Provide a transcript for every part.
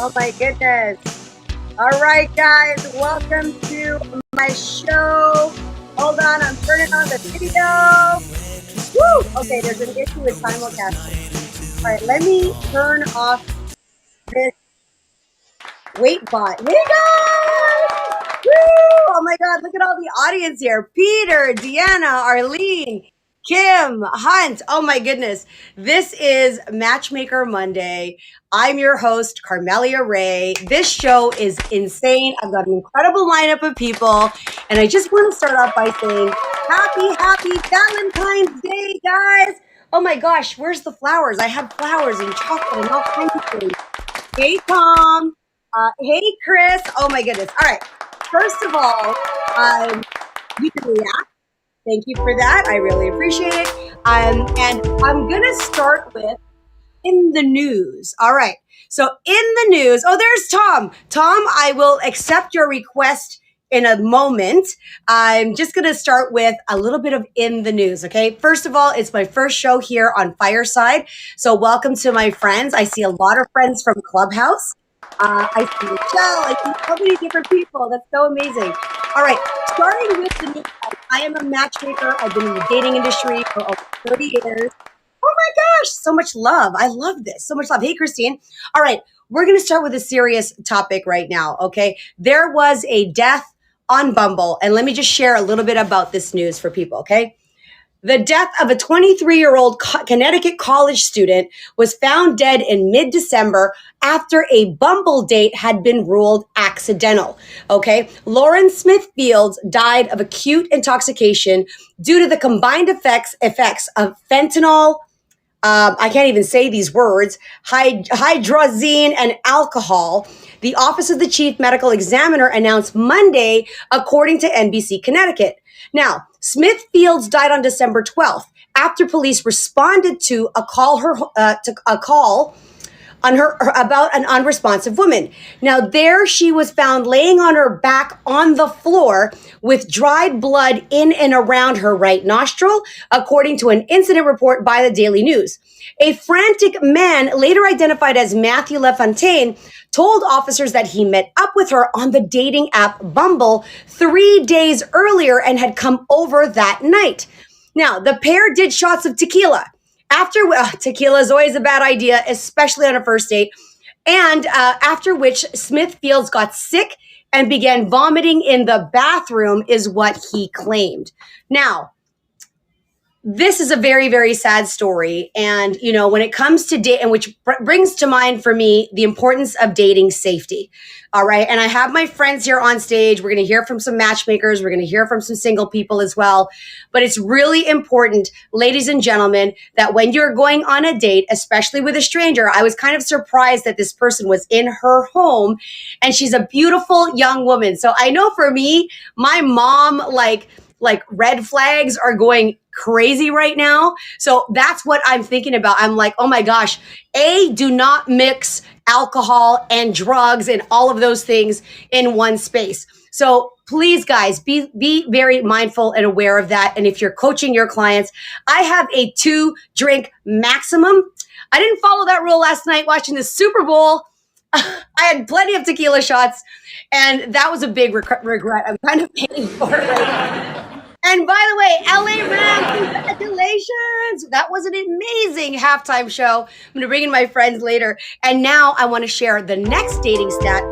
Oh my goodness. All right, guys, welcome to my show. Hold on, I'm turning on the video. Woo! Okay, there's an issue with simulcasting. All right, let me turn off this wait bot. Hey guys! Woo! Oh my God, look at all the audience here. Peter, Deanna, Arlene, Kim, Hunt. Oh my goodness. This is Matchmaker Monday. I'm your host, Carmelia Ray. This show is insane. I've got an incredible lineup of people. And I just want to start off by saying happy Valentine's Day, guys. Oh my gosh, where's the flowers? I had flowers and chocolate and all kinds of things. Hey, Tom. Hey, Chris. Oh my goodness. All right. First of all, you can react. Thank you for that. I really appreciate it. And I'm going to start with in the news. All right. So in the news, oh, there's Tom. Tom, I will accept your request in a moment. I'm just going to start with a little bit of in the news. Okay. First of all, it's my first show here on Fireside. So welcome to my friends. I see a lot of friends from Clubhouse. I see Michelle. I see so many different people. That's so amazing. All right. Starting with the news, I am a matchmaker. I've been in the dating industry for over 30 years. Oh my gosh, so much love. I love this. So much love. Hey, Christine. All right. We're going to start with a serious topic right now. Okay. There was a death on Bumble. And let me just share a little bit about this news for people. Okay. The death of a 23-year-old Connecticut college student was found dead in mid-December after a Bumble date had been ruled accidental. Okay. Lauren Smith Fields died of acute intoxication due to the combined effects of fentanyl, I can't even say these words, hydrazine and alcohol. The Office of the Chief Medical Examiner announced Monday, according to NBC Connecticut. Now, Smith Fields died on December 12th after police responded to a call on her about an unresponsive woman. Now, there she was found laying on her back on the floor with dried blood in and around her right nostril, according to an incident report by the Daily News. A frantic man, later identified as Matthew LaFontaine, told officers that he met up with her on the dating app Bumble 3 days earlier and had come over that night. Now, the pair did shots of tequila. Tequila is always a bad idea, especially on a first date. And after which Smith Fields got sick and began vomiting in the bathroom, is what he claimed. Now, this is a very, very sad story. And, you know, when it comes to date, and which brings to mind for me the importance of dating safety. All right. And I have my friends here on stage. We're going to hear from some matchmakers. We're going to hear from some single people as well. But it's really important, ladies and gentlemen, that when you're going on a date, especially with a stranger, I was kind of surprised that this person was in her home and she's a beautiful young woman. So I know for me, my mom, like red flags are going crazy right now. So that's what I'm thinking about. I'm like, oh my gosh, do not mix alcohol and drugs and all of those things in one space. So please, guys, be very mindful and aware of that. And if you're coaching your clients, I have a 2-drink maximum. I didn't follow that rule last night watching the Super Bowl. I had plenty of tequila shots, and that was a big regret. I'm kind of paying for it right now. And by the way, LA Rams, congratulations. That was an amazing halftime show. I'm going to bring in my friends later. And now I want to share the next dating stat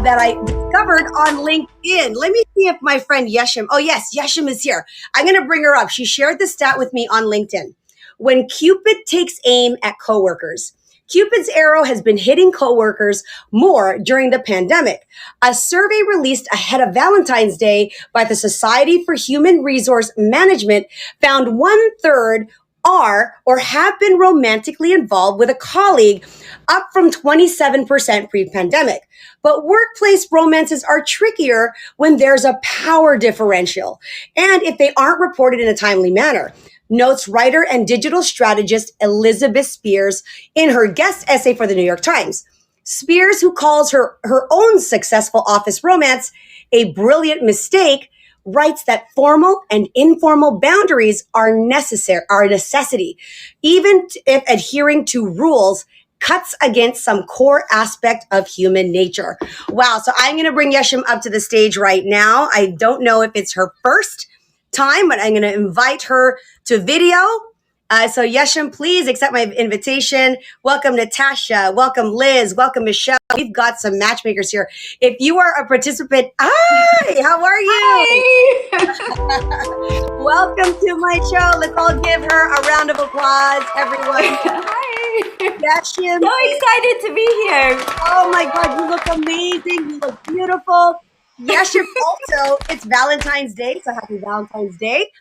that I discovered on LinkedIn. Let me see if my friend Yeshim, oh yes, Yeshim is here. I'm going to bring her up. She shared the stat with me on LinkedIn. When Cupid takes aim at coworkers, Cupid's arrow has been hitting coworkers more during the pandemic. A survey released ahead of Valentine's Day by the Society for Human Resource Management found 1/3 are or have been romantically involved with a colleague, up from 27% pre-pandemic. But workplace romances are trickier when there's a power differential and if they aren't reported in a timely manner, notes writer and digital strategist Elizabeth Spears in her guest essay for the New York Times. Spears, who calls her own successful office romance a brilliant mistake, writes that formal and informal boundaries are a necessity, even if adhering to rules cuts against some core aspect of human nature. Wow. So I'm going to bring Yeshim up to the stage right now. I don't know if it's her first time, but I'm going to invite her to video. So Yeshim, please accept my invitation. Welcome Natasha. Welcome Liz. Welcome Michelle. We've got some matchmakers here. If you are a participant, hi, how are you? Hi. Welcome to my show. Let's all give her a round of applause, everyone. Hi. Yeshim. So excited to be here. Oh my God, you look amazing. You look beautiful. Yeshim also, it's Valentine's Day, so happy Valentine's Day.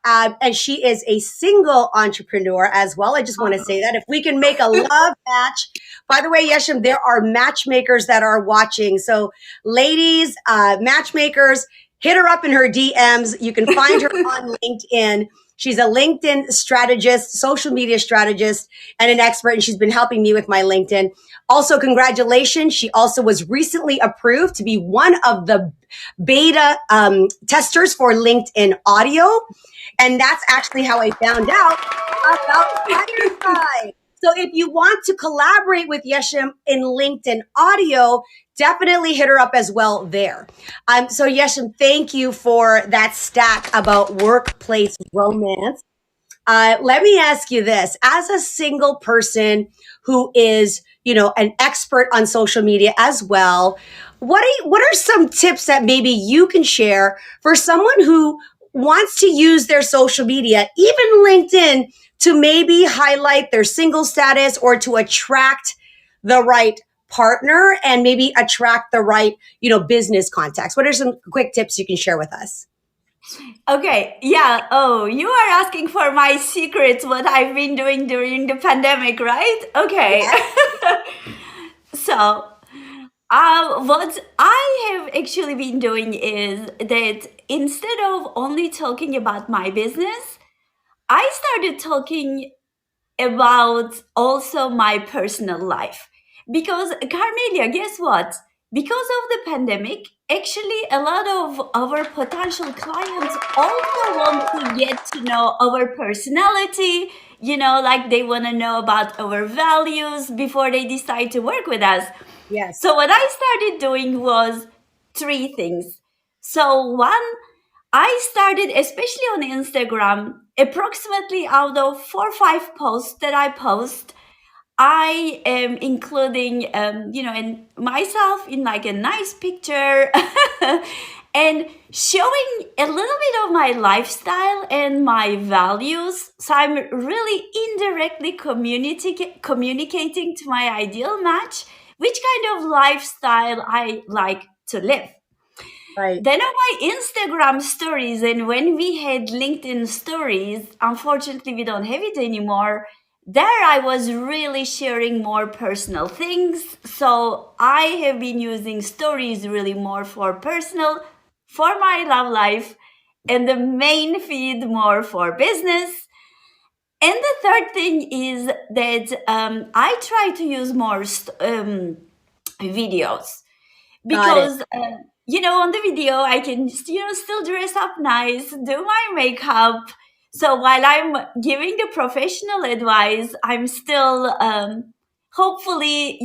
And she is a single entrepreneur as well. I just want to say that if we can make a love match. By the way, Yeshim, there are matchmakers that are watching. So ladies, matchmakers, hit her up in her DMs. You can find her on LinkedIn. She's a LinkedIn strategist, social media strategist, and an expert, and she's been helping me with my LinkedIn. Also, congratulations. She also was recently approved to be one of the beta testers for LinkedIn Audio. And that's actually how I found out about Firefly. So if you want to collaborate with Yeshim in LinkedIn Audio, definitely hit her up as well there. So Yeshim, thank you for that stat about workplace romance. Let me ask you this. As a single person who is, an expert on social media as well, what are some tips that maybe you can share for someone who wants to use their social media, even LinkedIn, to maybe highlight their single status or to attract the right partner and maybe attract the right, business contacts? What are some quick tips you can share with us? Okay, yeah. Oh, you are asking for my secrets, what I've been doing during the pandemic, right? Okay. Yes. So, what I have actually been doing is that instead of only talking about my business, I started talking about also my personal life. Because, Carmelia, guess what? Because of the pandemic, actually, a lot of our potential clients also want to get to know our personality, like they want to know about our values before they decide to work with us. Yes. So, what I started doing was three things. So, one, I started, especially on Instagram, approximately out of 4 or 5 posts that I post, I am including, and myself in like a nice picture and showing a little bit of my lifestyle and my values. So I'm really indirectly communicating to my ideal match which kind of lifestyle I like to live. Right. Then on my Instagram stories, and when we had LinkedIn stories, unfortunately we don't have it anymore. There I was really sharing more personal things. So I have been using stories really more for personal, for my love life, and the main feed more for business. And the third thing is that I try to use more videos because on the video I can still dress up nice, do my makeup. So while I'm giving the professional advice, I'm still hopefully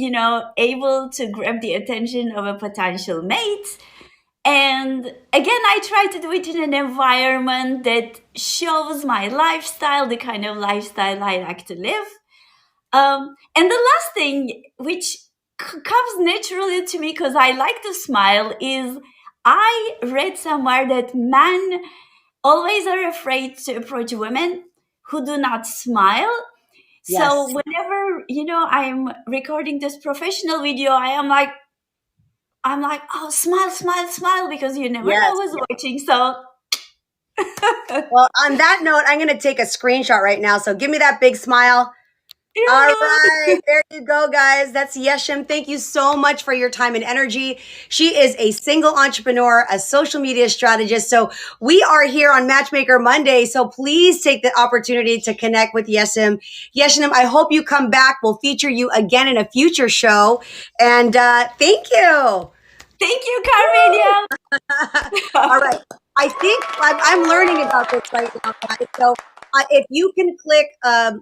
able to grab the attention of a potential mate. And again, I try to do it in an environment that shows my lifestyle, the kind of lifestyle I like to live. And the last thing, which comes naturally to me because I like to smile, is I read somewhere that men always are afraid to approach women who do not smile. Yes. So whenever I'm recording this professional video, I'm like, oh, smile, smile, smile, because you never know who's watching. So well, on that note, I'm going to take a screenshot right now. So give me that big smile. yeah. All right, there you go, guys. That's Yeshim. Thank you so much for your time and energy. She is a single entrepreneur, a social media strategist. So we are here on Matchmaker Monday. So please take the opportunity to connect with Yeshim. Yeshim, I hope you come back. We'll feature you again in a future show. And thank you. Thank you, Carmelia. All right. I think I'm learning about this right now, guys. So if you can click,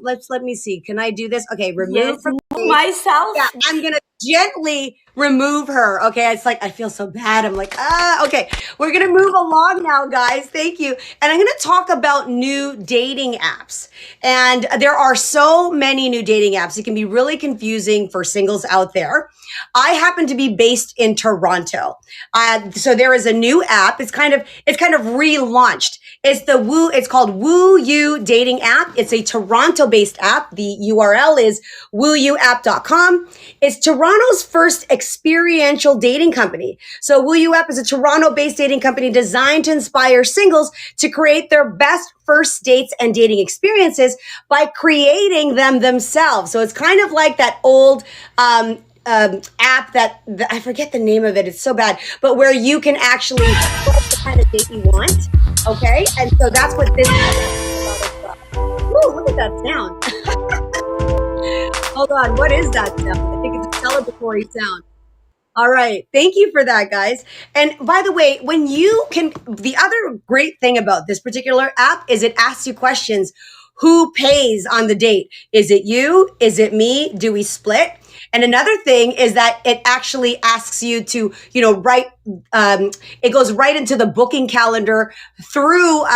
let me see. Can I do this? Okay, remove Yes, from myself. yeah, I'm gonna gently remove her. Okay, it's like I feel so bad. I'm like, okay. We're gonna move along now, guys. Thank you. And I'm gonna talk about new dating apps. And there are so many new dating apps. It can be really confusing for singles out there. I happen to be based in Toronto. So there is a new app. It's kind of relaunched. It's called Woo You dating app. It's a Toronto based app. The URL is wouyouapp.com. It's Toronto's first experiential dating company. So Woo You app is a Toronto based dating company designed to inspire singles to create their best first dates and dating experiences by creating them themselves. So it's kind of like that old, app that I forget the name of it. It's so bad, but where you can actually select the kind of date you want. Okay. And so that's what this is. Ooh, look at that sound. Hold on. What is that sound? I think it's a celebratory sound. All right. Thank you for that, guys. And by the way, the other great thing about this particular app is it asks you questions. Who pays on the date? Is it you? Is it me? Do we split? And another thing is that it actually asks you to, write, it goes right into the booking calendar through,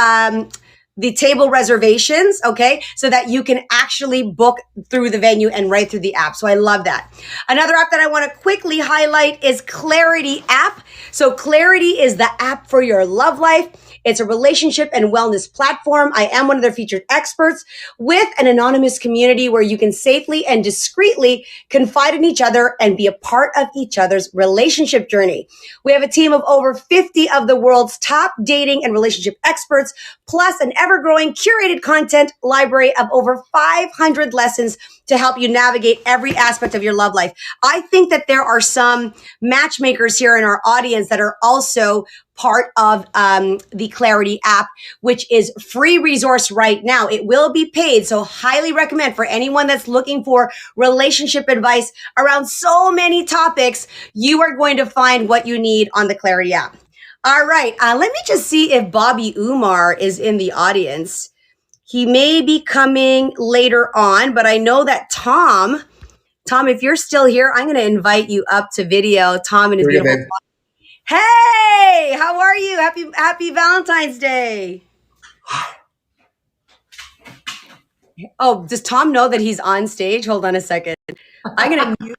the table reservations, okay? So that you can actually book through the venue and right through the app. So I love that. Another app that I want to quickly highlight is Clarity app. So Clarity is the app for your love life. It's a relationship and wellness platform. I am one of their featured experts with an anonymous community where you can safely and discreetly confide in each other and be a part of each other's relationship journey. We have a team of over 50 of the world's top dating and relationship experts, plus an ever-growing curated content library of over 500 lessons to help you navigate every aspect of your love life. I think that there are some matchmakers here in our audience that are also part of the Clarity app, which is free resource right now. It will be paid, so highly recommend for anyone that's looking for relationship advice around so many topics. You are going to find what you need on the Clarity app. All right, let me just see if Bobby Umar is in the audience. He may be coming later on, but I know that Tom, if you're still here, I'm going to invite you up to video. Tom and his beautiful. Hey, how are you? Happy Valentine's Day. Oh, does Tom know that he's on stage? Hold on a second. I'm going to mute.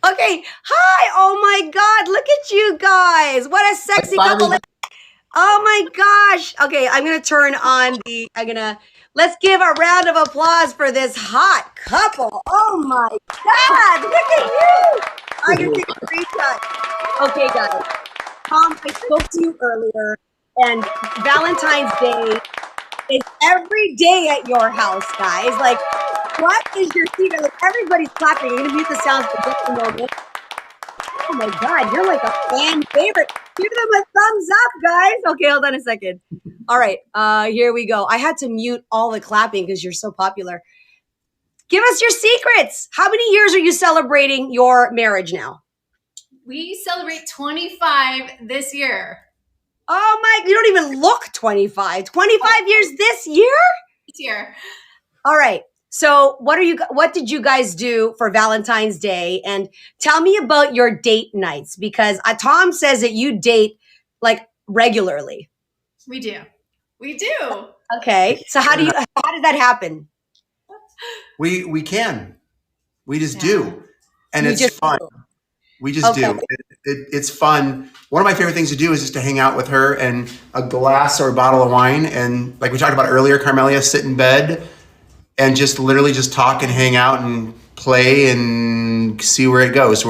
Okay. Hi. Oh my God. Look at you guys. What a sexy couple. Oh my gosh. Okay. I'm going to turn on let's give a round of applause for this hot couple. Oh my God. Look at you. I'm going to take a screenshot. Okay, guys. Tom, I spoke to you earlier, and Valentine's Day is every day at your house, guys. Like, what is your secret? Like, everybody's clapping. I'm going to mute the sounds for just a moment. Oh my God, you're like a fan favorite. Give them a thumbs up, guys. Okay, hold on a second. All right, here we go. I had to mute all the clapping because you're so popular. Give us your secrets. How many years are you celebrating your marriage now? We celebrate 25 this year. Oh my, you don't even look 25. 25 years this year? This year. All right. So what did you guys do for Valentine's Day? And tell me about your date nights, because Tom says that you date like regularly. We do. Okay. So how did that happen? We can. We just do. And it's fun. We just do. It's fun. One of my favorite things to do is just to hang out with her and a glass or a bottle of wine. And like we talked about earlier, Carmelia, sit in bed and just literally just talk and hang out and play and see where it goes,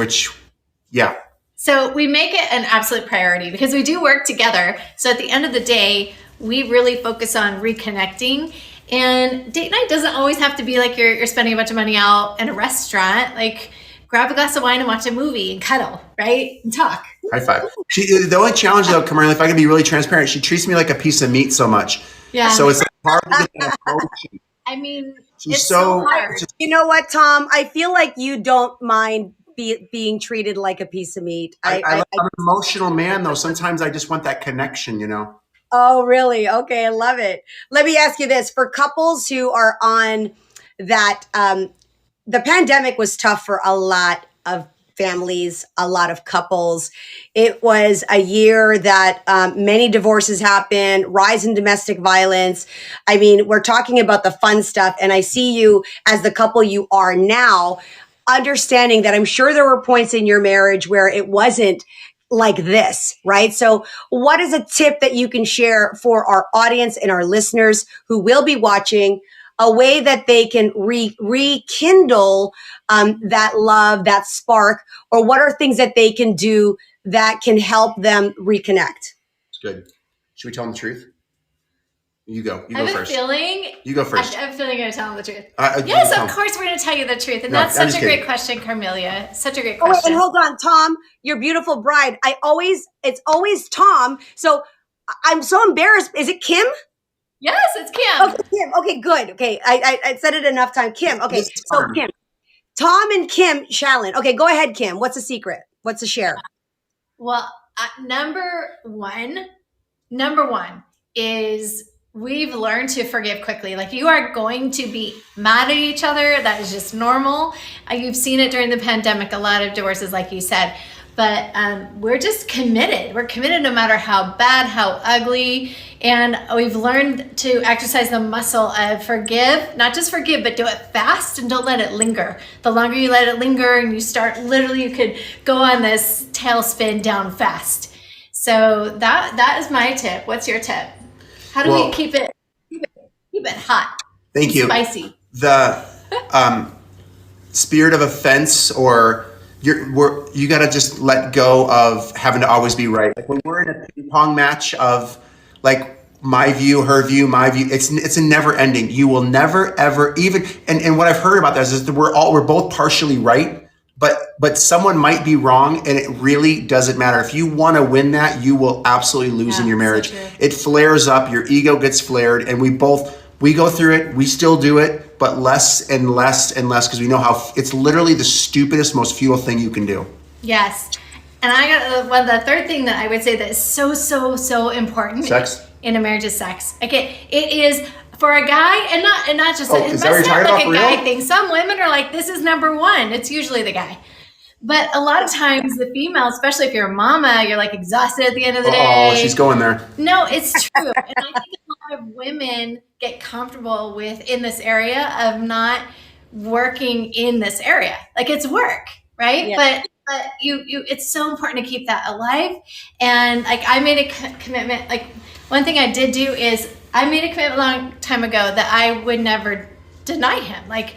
yeah. So we make it an absolute priority because we do work together. So at the end of the day, we really focus on reconnecting. And date night doesn't always have to be like you're spending a bunch of money out in a restaurant. Like, grab a glass of wine and watch a movie and cuddle, right? And talk. High five. The only challenge though, Carmelia, if I can be really transparent, she treats me like a piece of meat so much. Yeah. So it's hard to get that emotion. I mean, it's so hard. You know what, Tom? I feel like you don't mind being treated like a piece of meat. I'm an emotional man though. Sometimes I just want that connection, Oh, really? Okay, I love it. Let me ask you this: for couples who are on that, the pandemic was tough for a lot of families, a lot of couples. It was a year that many divorces happened, rise in domestic violence. I mean, we're talking about the fun stuff, and I see you as the couple you are now, understanding that I'm sure there were points in your marriage where it wasn't like this, right? So, what is a tip that you can share for our audience and our listeners who will be watching? A way that they can rekindle that love, that spark, or what are things that they can do that can help them reconnect? It's good. Should we tell them the truth? You go. You go first. You go first. I have a feeling you're going to tell them the truth. Yes, of course we're going to tell you the truth. And that's such a great question, Carmelia. Such a great question. Oh, and hold on, Tom, your beautiful bride. It's always Tom. So I'm so embarrassed. Is it Kim? Yes, it's Kim. Okay, Kim. Okay, good. Okay, I said it enough time. Kim. Okay, so Kim. Tom and Kim Challen. Okay, go ahead, Kim. What's the secret? What's the share? Well, number one is we've learned to forgive quickly. Like, you are going to be mad at each other. That is just normal. You've seen it during the pandemic, a lot of divorces, like you said. But we're just committed. We're committed no matter how bad, how ugly. And we've learned to exercise the muscle of forgive, not just forgive, but do it fast and don't let it linger. The longer you let it linger and you start, literally, you could go on this tailspin down fast. So that is my tip. What's your tip? How do we keep it hot? Thank you. Spicy. The spirit of offense, or you got to just let go of having to always be right. Like when we're in a ping pong match of like my view, her view, my view, it's a never ending. You will never ever even and what I've heard about this is that we're both partially right, but someone might be wrong, and it really doesn't matter. If you want to win that, you will absolutely lose in your marriage. So it flares up, your ego gets flared, and we go through it, we still do it, but less and less and less, because we know how it's literally the stupidest, most futile thing you can do. Yes. And I got the third thing that I would say that is so important. Sex. In a marriage is sex. Okay, it is for a guy, and not just is that what you're talking like about, a guy real? thing. Some women are like, this is number one. It's usually the guy. But a lot of times the female, especially if you're a mama, you're like exhausted at the end of the day. Oh, she's going there. No, it's true. And I think a lot of women get comfortable in this area of not working in this area. Like, it's work, right? Yeah. But you it's so important to keep that alive. And like, I made a commitment. Like, one thing I did do is I made a commitment a long time ago that I would never deny him. Like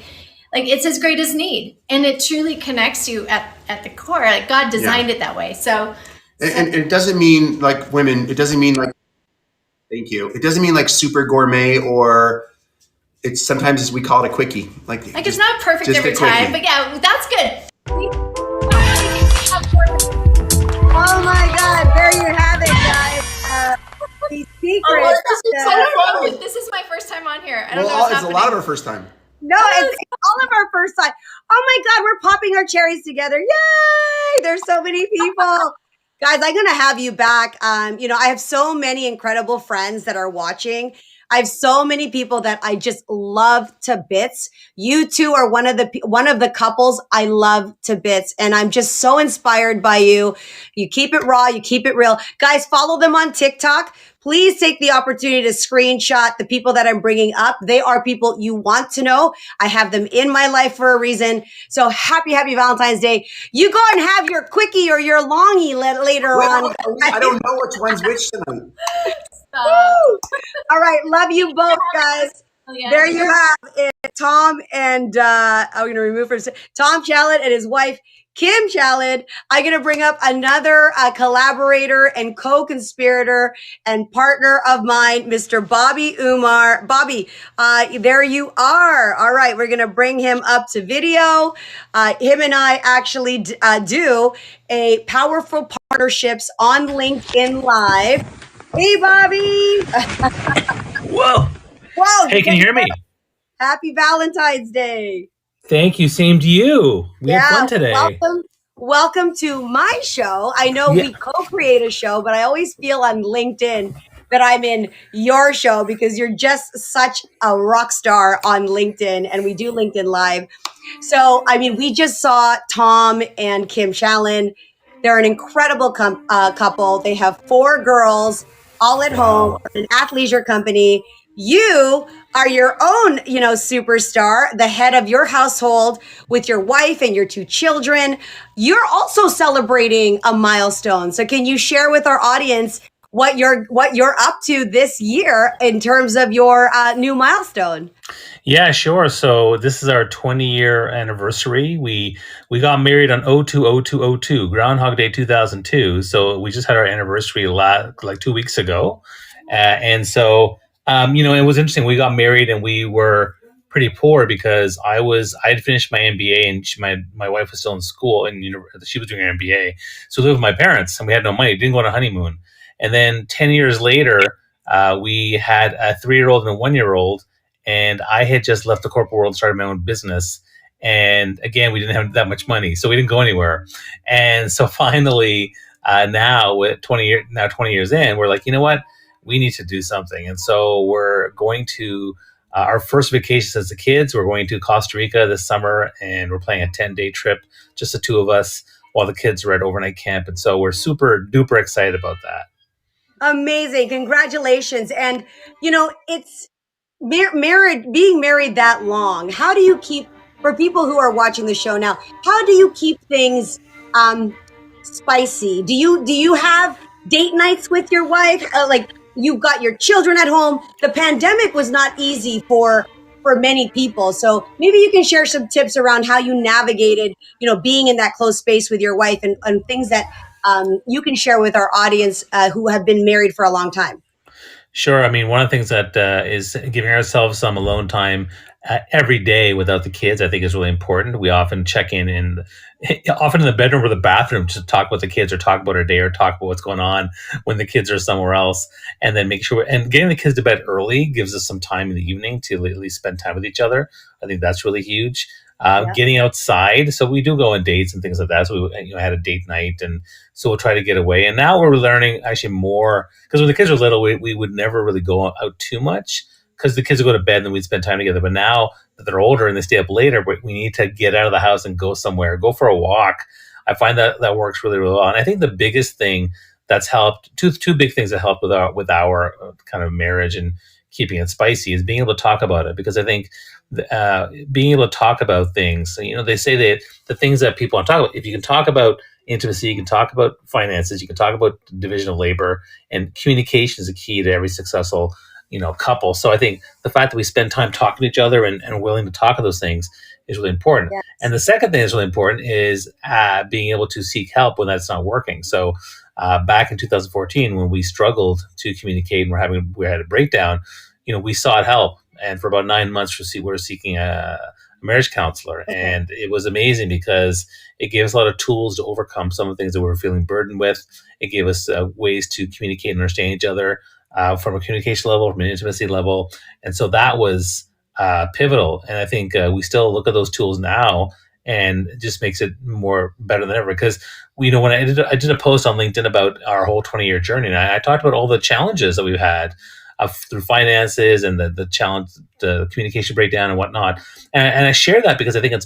it's his greatest need, and it truly connects you at the core. Like, God designed it that way. So and it doesn't mean like women. It doesn't mean like, thank you. It doesn't mean like super gourmet, or it's sometimes as we call it a quickie. Like it's not perfect every time, but yeah, that's good. Oh my God! There you have it, guys. The secret. This is my first time on here. I don't know what's it's happening. a lot of our first time. No, it's all of our first time. Oh my God, we're popping our cherries together. Yay! There's so many people. Guys, I'm going to have you back. I have so many incredible friends that are watching. I have so many people that I just love to bits. You two are one of the couples I love to bits. And I'm just so inspired by you. You keep it raw. You keep it real. Guys, follow them on TikTok. Please take the opportunity to screenshot the people that I'm bringing up. They are people you want to know. I have them in my life for a reason. So happy Valentine's Day. You go and have your quickie or your longie later on. I don't know which one's which tonight. All right. Love you both, guys. Yeah. There you have it. Tom and I'm going to remove her. Tom Challen and his wife, Kim Challen. I'm going to bring up another collaborator and co-conspirator and partner of mine, Mr. Bobby Umar. Bobby, there you are. All right. We're going to bring him up to video. Him and I actually do a powerful partnerships on LinkedIn Live. Hey, Bobby. Whoa. Whoa. Hey, can you hear me? Happy Valentine's Day. Thank you. Same to you. We had fun today. Welcome to my show. I know we co-create a show, but I always feel on LinkedIn that I'm in your show because you're just such a rock star on LinkedIn, and we do LinkedIn Live. So, I mean, we just saw Tom and Kim Challen. They're an incredible couple. They have 4 girls all at home, an athleisure company. You are your own, superstar, the head of your household with your wife and your 2 children. You're also celebrating a milestone. So can you share with our audience what you're up to this year in terms of your new milestone? Yeah, sure. So this is our 20-year anniversary. We got married on 02/02/02, Groundhog Day 2002. So we just had our anniversary like 2 weeks ago, and so it was interesting. We got married and we were pretty poor because I had finished my MBA and my wife was still in school and she was doing her MBA. So we lived with my parents and we had no money. Didn't go on a honeymoon. And then 10 years later, we had a 3-year-old and a 1-year-old. And I had just left the corporate world and started my own business. And again, we didn't have that much money, so we didn't go anywhere. And so finally, now with 20 years in, we're like, you know what? We need to do something. And so we're going to our first vacation as the kids. We're going to Costa Rica this summer, and we're planning a 10-day trip, just the 2 of us, while the kids are at overnight camp. And so we're super duper excited about that. Amazing. Congratulations. And, it's being married that long. How do you keep, for people who are watching the show now, how do you keep things spicy? Do you have date nights with your wife? Like, you've got your children at home. The pandemic was not easy for many people. So maybe you can share some tips around how you navigated, being in that close space with your wife and things that you can share with our audience who have been married for a long time. Sure. I mean, one of the things that is giving ourselves some alone time every day without the kids, I think is really important. We often check often in the bedroom or the bathroom to talk with the kids or talk about our day or talk about what's going on when the kids are somewhere else. And then and getting the kids to bed early gives us some time in the evening to at least spend time with each other. I think that's really huge. Getting outside. So we do go on dates and things like that. So we had a date night, and so we'll try to get away. And now we're learning actually more, because when the kids were little, we would never really go out too much because the kids would go to bed and then we'd spend time together. But now that they're older and they stay up later, we need to get out of the house and go somewhere, go for a walk. I find that works really, really well. And I think the biggest thing that's helped, two big things that help with our kind of marriage and keeping it spicy is being able to talk about it. Because I think being able to talk about things, they say that the things that people want to talk about, if you can talk about intimacy, you can talk about finances, you can talk about division of labor, and communication is a key to every successful couple. So I think the fact that we spend time talking to each other and willing to talk about those things is really important. Yes. And the second thing that's really important is being able to seek help when that's not working. So back in 2014, when we struggled to communicate and we had a breakdown, we sought help. And for about 9 months, we were seeking a marriage counselor. Okay. And it was amazing because it gave us a lot of tools to overcome some of the things that we were feeling burdened with. It gave us ways to communicate and understand each other from a communication level, from an intimacy level. And so that was pivotal. And I think we still look at those tools now, and it just makes it better than ever. Because when I did a post on LinkedIn about our whole 20-year journey, and I talked about all the challenges that we've had through finances and the challenge, the communication breakdown and whatnot. And I share that because I think it's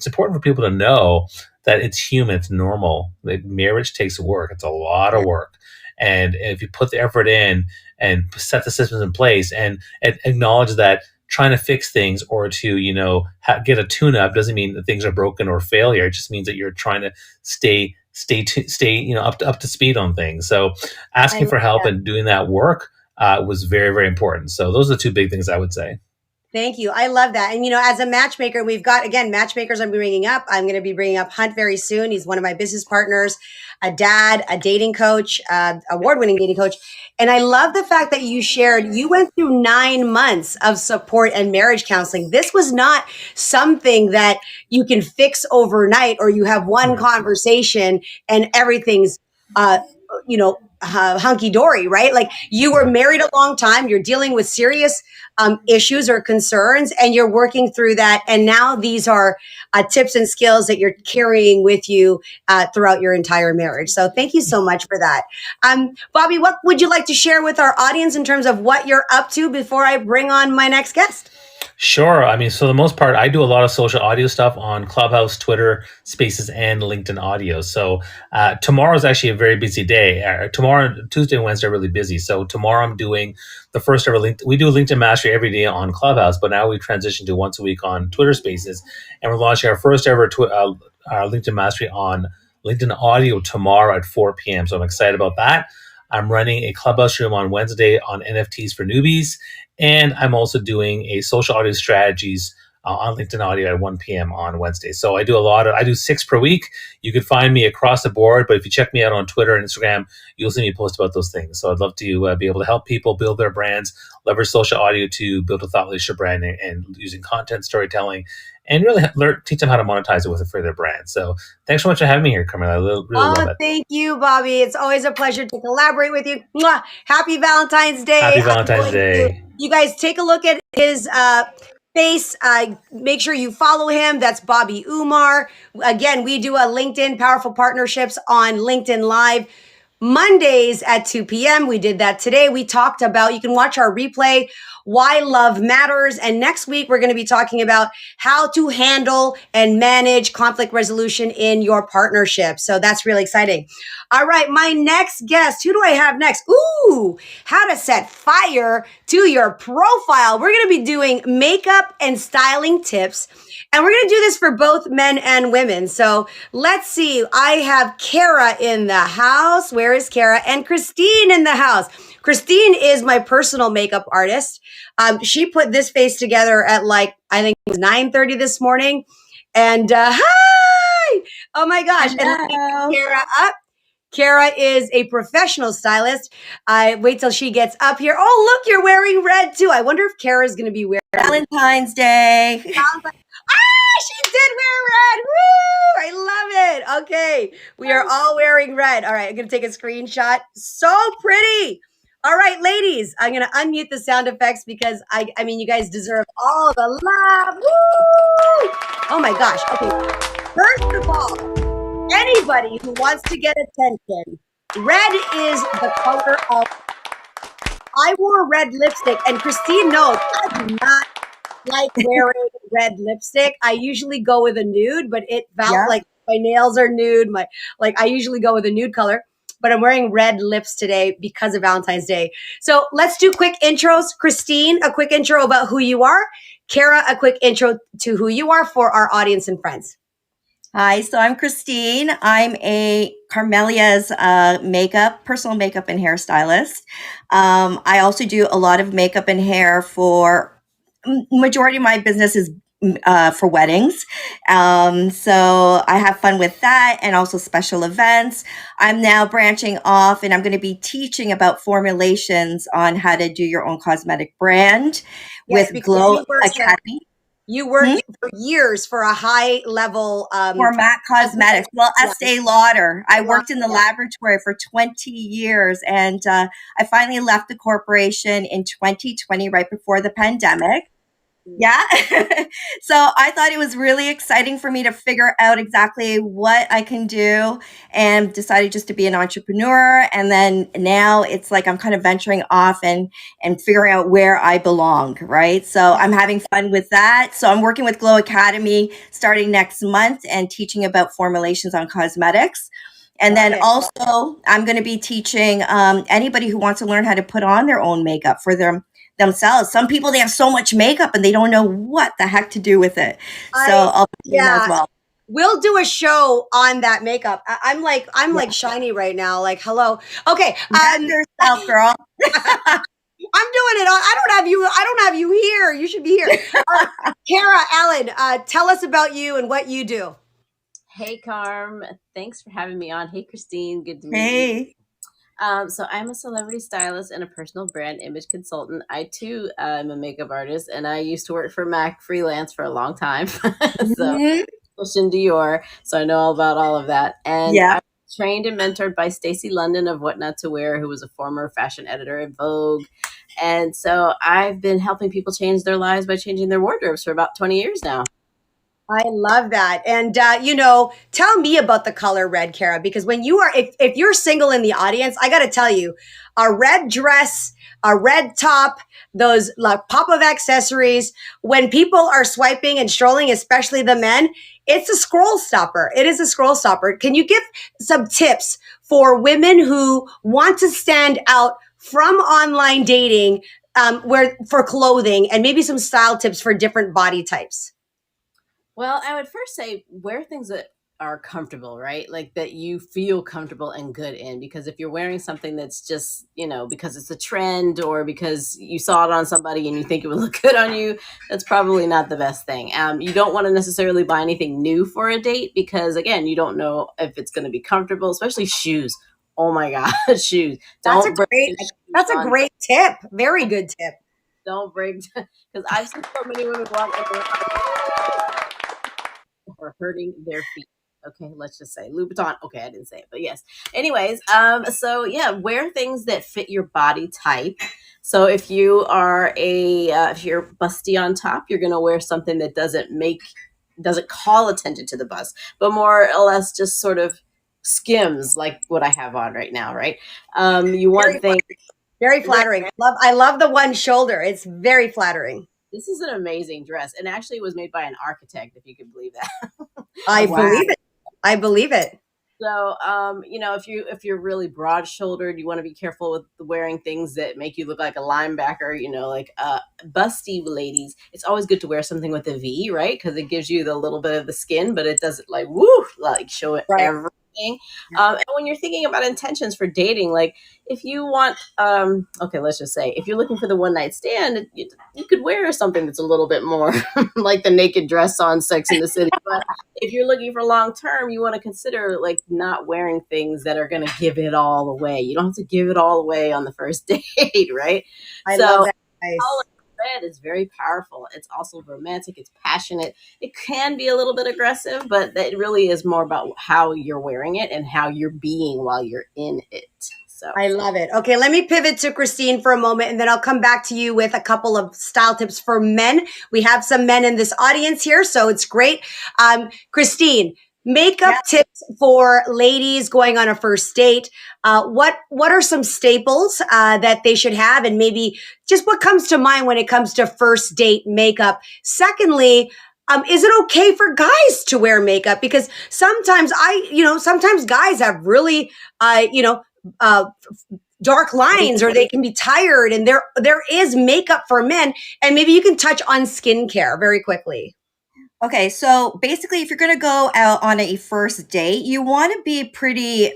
important for people to know that it's human, it's normal. Like, marriage takes work. It's a lot of work. And if you put the effort in and set the systems in place and acknowledge that trying to fix things or to, get a tune-up doesn't mean that things are broken or failure. It just means that you're trying to stay up to speed on things. So asking for help and doing that work was very, very important. So those are the 2 big things I would say. Thank you. I love that. And, as a matchmaker, we've got, again, matchmakers I'm bringing up. I'm going to be bringing up Hunt very soon. He's one of my business partners, a dad, a dating coach, award-winning dating coach. And I love the fact that you shared, you went through 9 months of support and marriage counseling. This was not something that you can fix overnight, or you have one conversation and everything's hunky dory, right? Like you were married a long time, you're dealing with serious issues or concerns, and you're working through that. And now these are tips and skills that you're carrying with you throughout your entire marriage. So thank you so much for that. Bobby, what would you like to share with our audience in terms of what you're up to before I bring on my next guest? Sure. I mean, so the most part, I do a lot of social audio stuff on Clubhouse, Twitter, Spaces, and LinkedIn Audio. So tomorrow is actually a very busy day. Tomorrow, Tuesday and Wednesday are really busy. So tomorrow I'm doing the first ever we do LinkedIn Mastery every day on Clubhouse, but now we've transitioned to once a week on Twitter Spaces. And we're launching our first ever our LinkedIn Mastery on LinkedIn Audio tomorrow at 4 p.m. So I'm excited about that. I'm running a Clubhouse room on Wednesday on NFTs for newbies. And I'm also doing a social audio strategies on LinkedIn Audio at 1 p.m. on Wednesday. So I do 6 per week. You can find me across the board, but if you check me out on Twitter and Instagram, you'll see me post about those things. So I'd love to be able to help people build their brands, leverage social audio to build a thought leadership brand and using content storytelling and really teach them how to monetize it for their brand. So thanks so much for having me here, Carmela. I really love it. Thank you, Bobby. It's always a pleasure to collaborate with you. Mwah! Happy Valentine's Day. Happy Valentine's Day. You guys take a look at his face. Make sure you follow him. That's Bobby Umar. Again, we do a LinkedIn Powerful Partnerships on LinkedIn Live Mondays at 2 p.m. We did that today. We talked about, you can watch our replay, why love matters. And next week, we're going to be talking about how to handle and manage conflict resolution in your partnership. So that's really exciting. All right, my next guest, who do I have next? Ooh, how to set fire to your profile. We're going to be doing makeup and styling tips. And we're going to do this for both men and women. So let's see. I have Kara in the house. Where is Kara? And Christine in the house. Christine is my personal makeup artist. She put this face together at I think it was 9:30 this morning. And hi! Oh my gosh. Hello. And let me pick Kara up. Kara is a professional stylist. I wait till she gets up here. Oh, look, you're wearing red too. I wonder if Kara's going to be wearing Valentine's Day. She did wear red. Woo! I love it. Okay. We are all wearing red. All right. I'm going to take a screenshot. So pretty. All right, ladies, I'm going to unmute the sound effects because I mean, you guys deserve all the love. Woo! Oh my gosh. Okay. First of all, anybody who wants to get attention, red is the color of, I wore red lipstick and Christine knows I do not like wearing red lipstick. I usually go with a nude, but it felt like my nails are nude. I usually go with a nude color, but I'm wearing red lips today because of Valentine's Day. So let's do quick intros. Christine, a quick intro about who you are. Kara, a quick intro to who you are for our audience and friends. Hi, so I'm Christine. I'm a Carmelia's personal makeup and hairstylist. I also do a lot of makeup and hair for majority of my business is for weddings. So I have fun with that and also special events. I'm now branching off and I'm going to be teaching about formulations on how to do your own cosmetic brand with Glow Academy. You worked for years for a high level for MAC Cosmetics. Well, Estee Lauder. I worked in the laboratory for 20 years and I finally left the corporation in 2020, right before the pandemic. Yeah. So I thought it was really exciting for me to figure out exactly what I can do and decided just to be an entrepreneur. And then now it's like I'm kind of venturing off and figuring out where I belong, right? So I'm having fun with that. So I'm working with Glow Academy starting next month and teaching about formulations on cosmetics. And then also I'm going to be teaching anybody who wants to learn how to put on their own makeup for themselves. Some people, they have so much makeup and they don't know what the heck to do with it. So I'll be doing that as well. We'll do a show on that makeup. I'm like shiny right now. Like, hello. Okay. Yourself, girl. I'm doing it. I don't have you here. You should be here. Kara, Allen, tell us about you and what you do. Hey, Carm. Thanks for having me on. Hey, Christine. Good to meet you. So I'm a celebrity stylist and a personal brand image consultant. I too am a makeup artist, and I used to work for MAC freelance for a long time. So pushed into Dior, so I know all about all of that. And I trained and mentored by Stacey London of What Not to Wear, who was a former fashion editor at Vogue. And so I've been helping people change their lives by changing their wardrobes for about 20 years now. I love that. And, tell me about the color red, Kara, because when you are, if you're single in the audience, I got to tell you, a red dress, a red top, those like pop of accessories, when people are swiping and strolling, especially the men, it's a scroll stopper. It is a scroll stopper. Can you give some tips for women who want to stand out from online dating, where for clothing, and maybe some style tips for different body types? Well, I would first say wear things that are comfortable, right? Like that you feel comfortable and good in. Because if you're wearing something that's just, because it's a trend or because you saw it on somebody and you think it would look good on you, that's probably not the best thing. You don't want to necessarily buy anything new for a date because, again, you don't know if it's going to be comfortable, especially shoes. Oh my God, shoes. That's a great tip. Very good tip. Don't break, because I've seen so many women walk in or hurting their feet. Okay, let's just say Louboutin. Okay, I didn't say it, but yes. Anyways, so yeah, wear things that fit your body type. So if you are if you're busty on top, you're gonna wear something that doesn't call attention to the bust, but more or less just sort of skims like what I have on right now, right? You want things very flattering. I love the one shoulder. It's very flattering. This is an amazing dress, and actually it was made by an architect, if you could believe that. I believe it. So, if you're really broad shouldered, you want to be careful with wearing things that make you look like a linebacker. Like busty ladies. It's always good to wear something with a V, right? Because it gives you the little bit of the skin, but it doesn't show it everything. And when you're thinking about intentions for dating, like if you want, let's just say if you're looking for the one night stand, you could wear something that's a little bit more like the naked dress on Sex in the City. But if you're looking for long term, you want to consider like not wearing things that are going to give it all away. You don't have to give it all away on the first date, right? I love that. Red is very powerful. It's also romantic. It's passionate. It can be a little bit aggressive, but it really is more about how you're wearing it and how you're being while you're in it. So I love it. Okay, let me pivot to Christine for a moment, and then I'll come back to you with a couple of style tips for men. We have some men in this audience here, so it's great. Christine, makeup tips for ladies going on a first date. What are some staples that they should have, and maybe just what comes to mind when it comes to first date makeup? Secondly, is it okay for guys to wear makeup? Because sometimes sometimes guys have really, dark lines, or they can be tired, and there is makeup for men. And maybe you can touch on skincare very quickly. Okay, so basically, if you're going to go out on a first date, you want to be pretty,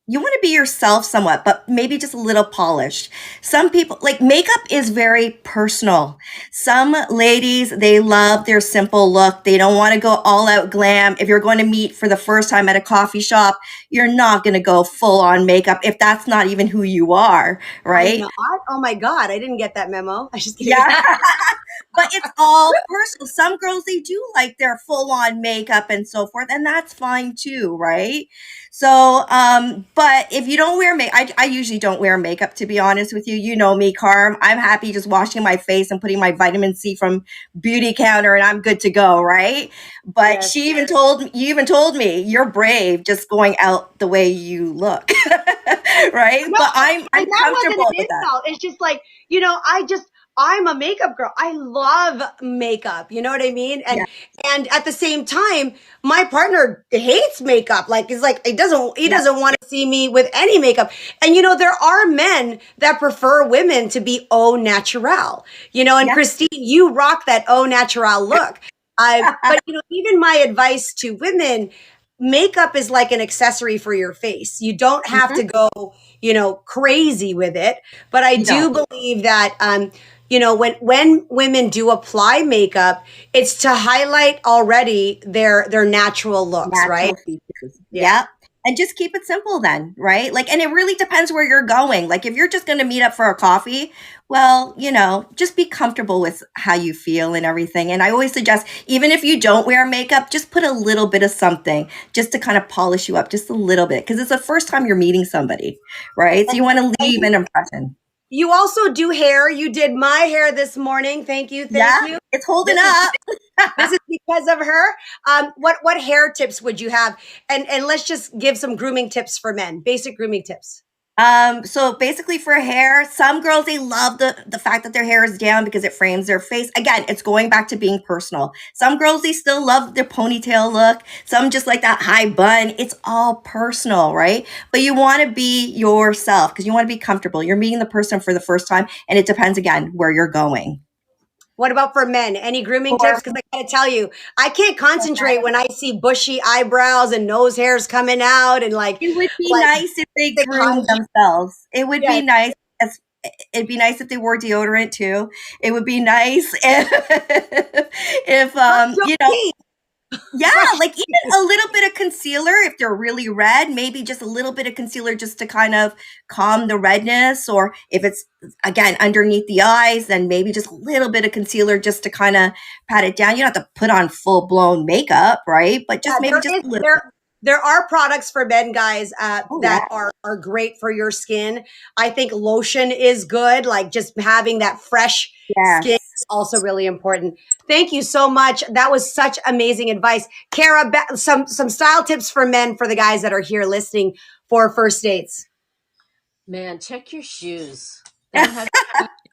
you want to be yourself somewhat, but maybe just a little polished. Some people, like makeup is very personal. Some ladies, they love their simple look. They don't want to go all out glam. If you're going to meet for the first time at a coffee shop, you're not going to go full on makeup if that's not even who you are, right? Oh my God, I didn't get that memo. I just yeah. But it's all personal. Some girls, they do like their full on makeup and so forth, and that's fine too, right? So, but if you don't wear makeup, I usually don't wear makeup, to be honest with you. You know me, Carm. I'm happy just washing my face and putting my vitamin C from Beauty Counter, and I'm good to go, right? But you even told me you're brave just going out the way you look, right? No, but I'm comfortable with that. It's just like, I'm a makeup girl. I love makeup. You know what I mean? And at the same time, my partner hates makeup. He doesn't want to see me with any makeup. And there are men that prefer women to be au naturel. And Christine, you rock that au naturel look. But even my advice to women, makeup is like an accessory for your face. You don't have to go, crazy with it. But I do believe that, when women do apply makeup, it's to highlight already their natural looks, right? Features. Yeah. And just keep it simple then, right? Like, and it really depends where you're going. Like, if you're just going to meet up for a coffee, well, just be comfortable with how you feel and everything. And I always suggest, even if you don't wear makeup, just put a little bit of something just to kind of polish you up just a little bit, because it's the first time you're meeting somebody, right? So you want to leave an impression. You also do hair. You did my hair this morning. Thank you. Thank you. It's holding up. This is because of her. What hair tips would you have? And let's just give some grooming tips for men. Basic grooming tips. So basically for hair, some girls, they love the fact that their hair is down because it frames their face. Again, it's going back to being personal. Some girls, they still love their ponytail look. Some just like that high bun. It's all personal, right? But you want to be yourself because you want to be comfortable. You're meeting the person for the first time, and it depends again where you're going. What about for men? Any grooming tips? Because I got to tell you, I can't concentrate when I see bushy eyebrows and nose hairs coming out, and like it would be nice if they groomed themselves. It would be nice. It'd be nice if they wore deodorant too. It would be nice if like even a little bit of concealer if they're really red, maybe just a little bit of concealer just to kind of calm the redness, or if it's again underneath the eyes, then maybe just a little bit of concealer just to kind of pat it down. You don't have to put on full-blown makeup, right? But just maybe just a little. There are products for men, guys, that are great for your skin. I think lotion is good. Like just having that fresh skin is also really important. Thank you so much. That was such amazing advice. Kara, some style tips for men, for the guys that are here listening for first dates. Man, check your shoes. Don't have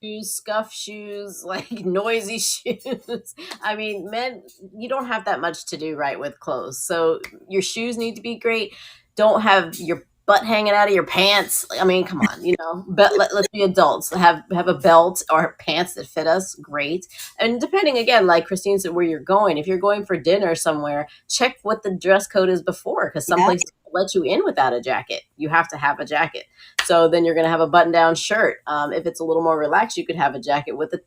shoes, scuff shoes, like noisy shoes. I mean, men, you don't have that much to do right with clothes. So your shoes need to be great. Don't have your butt hanging out of your pants. I mean, come on, but let's be adults. Have a belt or pants that fit us. Great. And depending again, like Christine said, where you're going, if you're going for dinner somewhere, check what the dress code is before, because some places let you in without a jacket. You have to have a jacket. So then you're going to have a button-down shirt. If it's a little more relaxed, you could have a jacket with a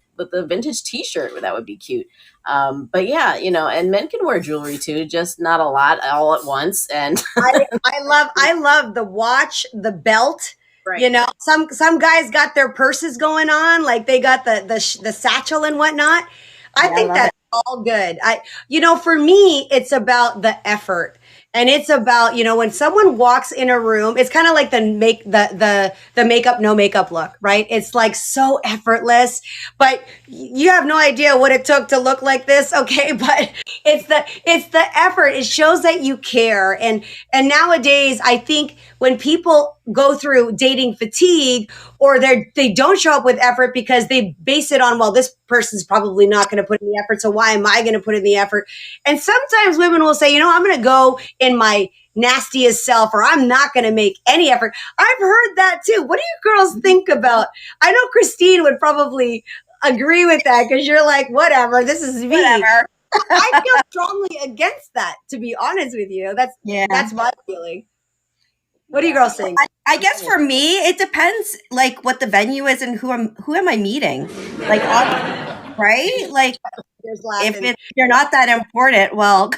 vintage T-shirt. That would be cute. But yeah, and men can wear jewelry too, just not a lot all at once. And I love the watch, the belt. Right. Some guys got their purses going on, like they got the satchel and whatnot. I think that's all good. For me, it's about the effort. And it's about, when someone walks in a room, it's kind of like the makeup, no makeup look, right? It's like so effortless, but you have no idea what it took to look like this. Okay. But it's the effort. It shows that you care. And nowadays, I think when people go through dating fatigue, or they don't show up with effort because they base it on, well, this person's probably not going to put in the effort, so why am I going to put in the effort? And sometimes women will say, I'm going to go in my nastiest self, or I'm not going to make any effort. I've heard that too. What do you girls think about? I know Christine would probably agree with that, because you're like, whatever, this is me. Whatever. I feel strongly against that, to be honest with you. That's my feeling. What do you girls think? I guess for me, it depends, like what the venue is and who am I meeting, like, right? Like, if you're not that important, well,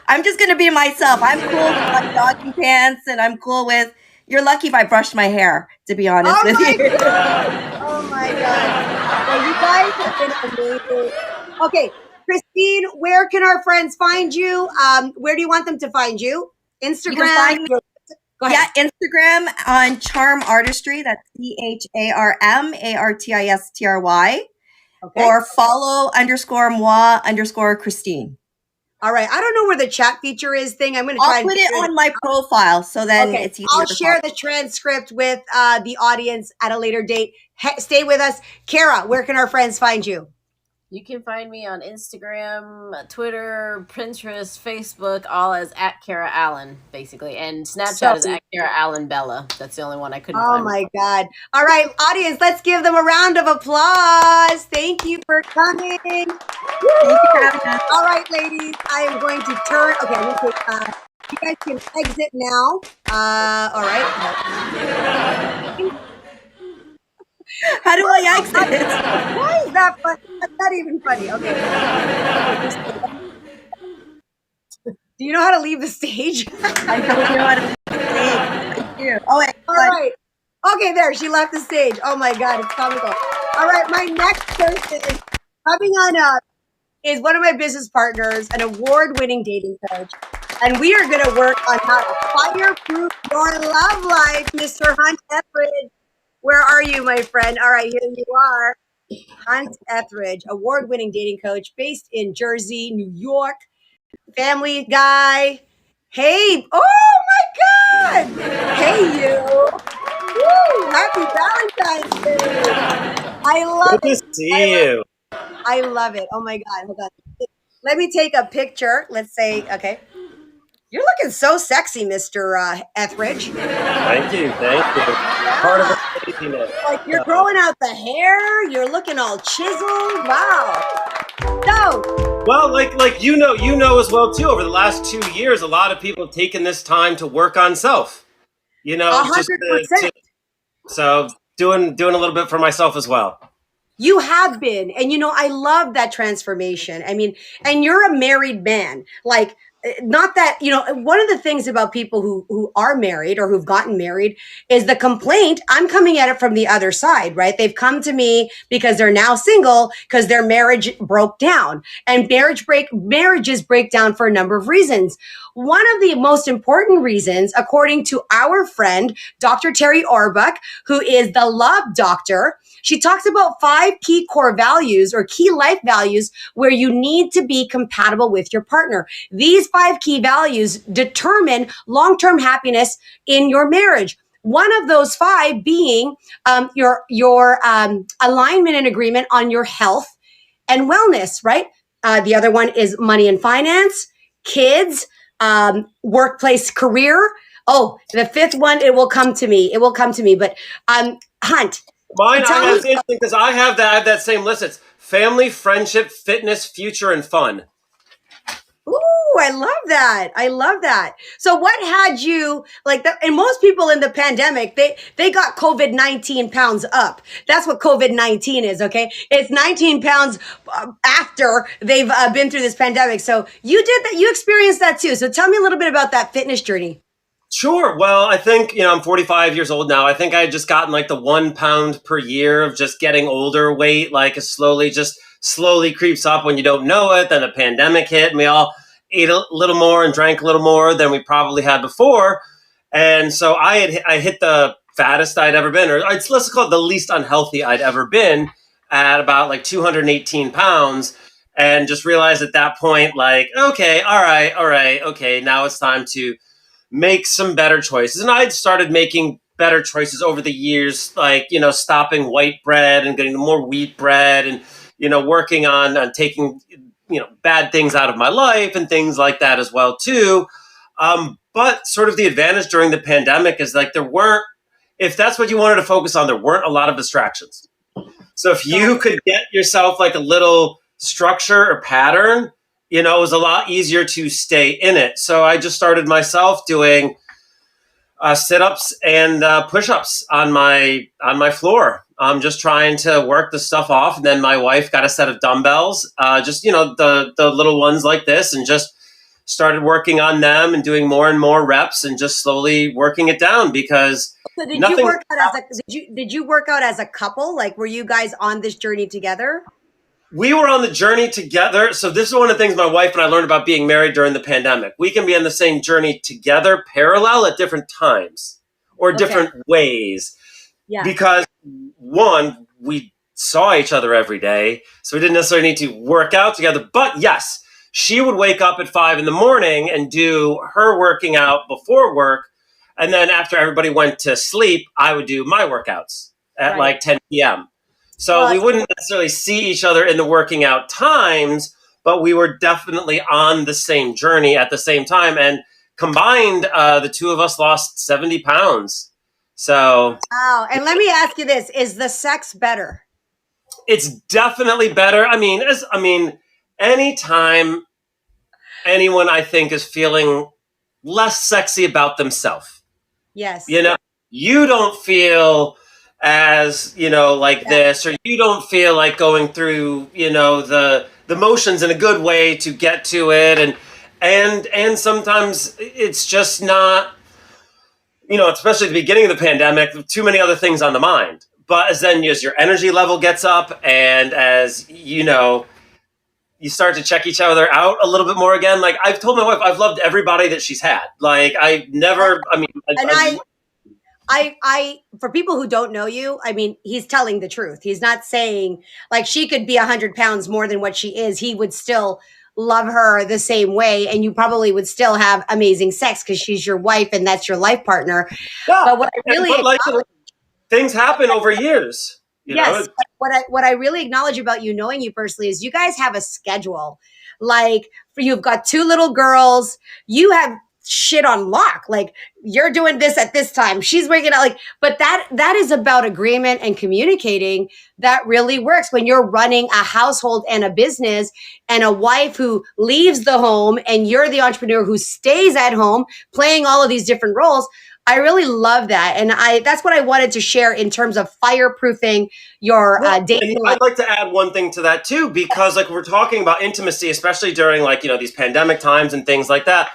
I'm just gonna be myself. I'm cool with my jogging pants, and I'm cool with. You're lucky if I brushed my hair, to be honest with you. Oh my god! Well, you guys have been amazing. Okay, Christine, where can our friends find you? Where do you want them to find you? Instagram. You can find me. Yeah, Instagram on Charm Artistry. That's CharmArtistry. Okay. Or follow _moi_Christine. All right. I don't know where the chat feature is thing. I'm going to try and put it on my profile, so then it's easier. I'll share the transcript with the audience at a later date. Stay with us. Kara, where can our friends find you? You can find me on Instagram, Twitter, Pinterest, Facebook, all as @KaraAllen, basically. And Snapchat is @KaraAllenBella. That's the only one I couldn't find. Oh, my God. All right, audience, let's give them a round of applause. Thank you for coming. Thank you for having us. All right, ladies, I am going to turn. Okay, I'm going to you guys can exit now. All right. How do I exit? Why is that funny? That's not even funny. Okay. Do you know how to leave the stage? I don't know how to leave the stage. Thank you. Oh, wait. All right. Okay, there. She left the stage. Oh my God, it's comical. All right, my next person is coming on up is one of my business partners, an award-winning dating coach. And we are going to work on how to fireproof your love life, Mr. Hunt Etheridge. Where are you, my friend? All right, here you are. Hunt Etheridge, award-winning dating coach based in Jersey, New York. Family guy. Hey, oh my God. Hey, you. Woo, happy Valentine's Day. I love it. Good to see you. I love it. Oh my God. Hold on. Let me take a picture. Let's say, okay. You're looking so sexy, Mr. Etheridge. Thank you. Part of the craziness. Like you're growing out the hair. You're looking all chiseled. Wow. So, Well, like you know as well too. Over the last 2 years, a lot of people have taken this time to work on self. 100%. So doing a little bit for myself as well. You have been. And, I love that transformation. I mean, and you're a married man. Like, not that, one of the things about people who are married or who've gotten married is the complaint. I'm coming at it from the other side, right? They've come to me because they're now single because their marriage broke down, and marriages break down for a number of reasons. One of the most important reasons, according to our friend, Dr. Terry Orbuck, who is the love doctor, she talks about 5 key core values or key life values where you need to be compatible with your partner. These 5 key values determine long-term happiness in your marriage. One of those 5 being your alignment and agreement on your health and wellness, right? The other one is money and finance, kids, workplace, career. Oh, the 5th one, it will come to me. But Hunt. Mine, it's interesting because I have that same list. It's family, friendship, fitness, future, and fun. Ooh, I love that. So what had you like that? And most people in the pandemic, they got COVID-19 pounds up. That's what COVID-19 is. Okay. It's 19 pounds after they've been through this pandemic. So you did that. You experienced that too. So tell me a little bit about that fitness journey. Sure. Well, I think, I'm 45 years old now. I think I had just gotten like the 1 pound per year of just getting older weight, like it slowly creeps up when you don't know it. Then the pandemic hit and we all ate a little more and drank a little more than we probably had before. And so I hit the fattest I'd ever been, or let's call it the least unhealthy I'd ever been, at about like 218 pounds. And just realized at that point, like, okay, all right. Okay, now it's time to make some better choices. And I'd started making better choices over the years, like, stopping white bread and getting more wheat bread and, working on taking, bad things out of my life and things like that as well, too. But sort of the advantage during the pandemic is like if that's what you wanted to focus on, there weren't a lot of distractions. So if you could get yourself like a little structure or pattern, it was a lot easier to stay in it. So I just started myself doing sit-ups and push-ups on my floor. I'm just trying to work the stuff off. And then my wife got a set of dumbbells, the little ones like this, and just started working on them and doing more and more reps and just slowly working it down because. So did you work out as a couple? Like, were you guys on this journey together? We were on the journey together. So this is one of the things my wife and I learned about being married during the pandemic. We can be on the same journey together, parallel at different times or different ways. Yeah. Because one, we saw each other every day. So we didn't necessarily need to work out together. But yes, she would wake up at 5 a.m. and do her working out before work. And then after everybody went to sleep, I would do my workouts at like 10 p.m. So we wouldn't necessarily see each other in the working out times, but we were definitely on the same journey at the same time. And combined, the two of us lost 70 pounds. So. Wow. And let me ask you this. Is the sex better? It's definitely better. Anytime anyone I think is feeling less sexy about themselves. Yes. You don't feel as, like this, or you don't feel like going through, the motions in a good way to get to it. and sometimes it's just not, especially at the beginning of the pandemic, too many other things on the mind. But as your energy level gets up, and as you start to check each other out a little bit more again. Like I've told my wife, I've loved everybody that she's had. Like I never, I for people who don't know you, I mean, he's telling the truth. He's not saying like she could be 100 pounds more than what she is. He would still love her the same way, and you probably would still have amazing sex because she's your wife and that's your life partner. Yeah, but what I really things happen over years. Yes. What I really acknowledge about you, knowing you personally, is you guys have a schedule. Like you've got 2 little girls, you have shit on lock. Like you're doing this at this time, she's waking up. Like, but that is about agreement and communicating. That really works when you're running a household and a business, and a wife who leaves the home, and you're the entrepreneur who stays at home playing all of these different roles. I really love that. And that's what I wanted to share in terms of fireproofing your dating life. I'd like to add one thing to that too, because like we're talking about intimacy, especially during like, these pandemic times and things like that.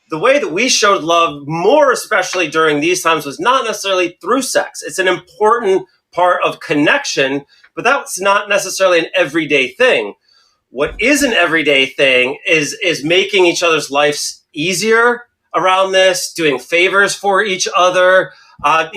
The way that we showed love more, especially during these times, was not necessarily through sex. It's an important part of connection, but that's not necessarily an everyday thing. What is an everyday thing is making each other's lives easier around this, doing favors for each other.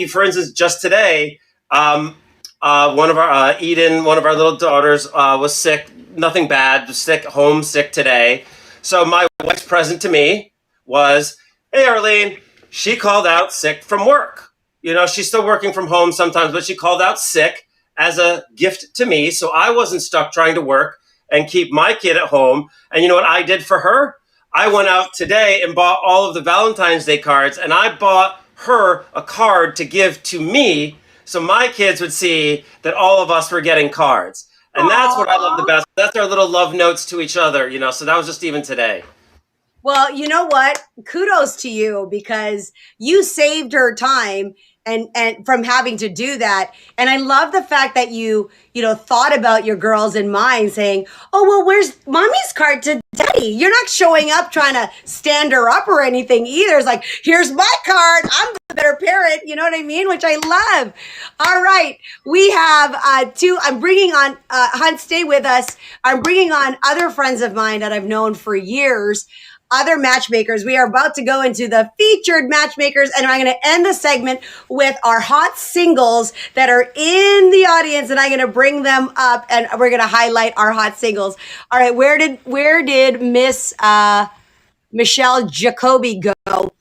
For instance, just today, one of our Eden, one of our little daughters, was sick. Nothing bad, just sick, homesick today. So my wife's present to me was, "Hey, Arlene." She called out sick from work. She's still working from home sometimes, but she called out sick as a gift to me, so I wasn't stuck trying to work and keep my kid at home. And you know what I did for her? I went out today and bought all of the Valentine's Day cards, and I bought her a card to give to me so my kids would see that all of us were getting cards. And that's what I love the best. That's our little love notes to each other, so that was just even today. Well, you know what? Kudos to you, because you saved her time and from having to do that. And I love the fact that you thought about your girls in mind, saying, "Oh, well, where's mommy's card to daddy?" You're not showing up trying to stand her up or anything either. It's like, "Here's my card. I'm the better parent." You know what I mean? Which I love. All right. We have I'm bringing on, Hunt, stay with us. I'm bringing on other friends of mine that I've known for years. Other matchmakers. We are about to go into the featured matchmakers, and I'm going to end the segment with our hot singles that are in the audience, and I'm going to bring them up, and we're going to highlight our hot singles. All right, where did Miss Michelle Jacoby go?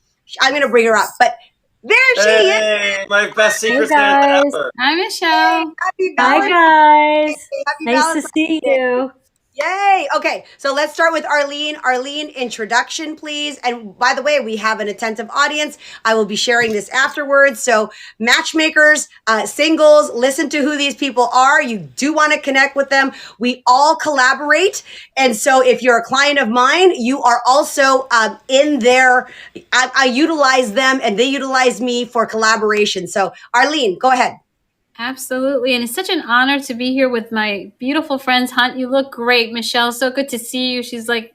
I'm going to bring her up, but there she is. My best Secret Santa ever. Hi, Michelle. Hi, guys. Nice to see you. Yay. Okay. So let's start with Arlene. Arlene, introduction, please. And by the way, we have an attentive audience. I will be sharing this afterwards. So matchmakers, singles, listen to who these people are. You do want to connect with them. We all collaborate. And so if you're a client of mine, you are also in there. I utilize them and they utilize me for collaboration. So Arlene, go ahead. Absolutely. And it's such an honor to be here with my beautiful friends. Hunt, you look great. Michelle, so good to see you. She's like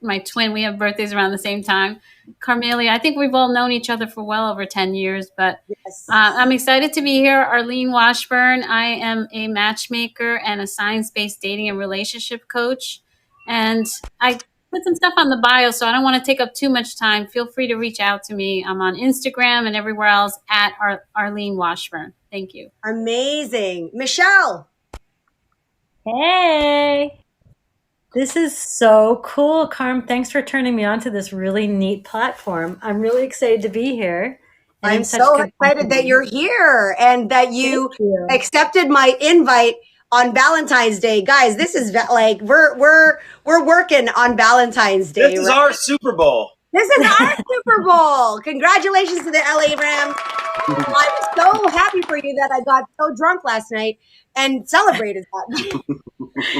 my twin. We have birthdays around the same time. Carmelia, I think we've all known each other for well over 10 years, but yes. I'm excited to be here. Arlene Washburn. I am a matchmaker and a science-based dating and relationship coach. And I put some stuff on the bio, so I don't want to take up too much time. Feel free to reach out to me. I'm on Instagram and everywhere else at Arlene Washburn. Thank you. Amazing. Michelle. Hey. This is so cool, Carm. Thanks for turning me on to this really neat platform. I'm really excited to be here. I'm so excited that you're here and that you accepted my invite on Valentine's Day. Guys, this is like we're working on Valentine's Day. This is our Super Bowl. This is our Super Bowl. Congratulations to the LA Rams. I was so happy for you that I got so drunk last night and celebrated that.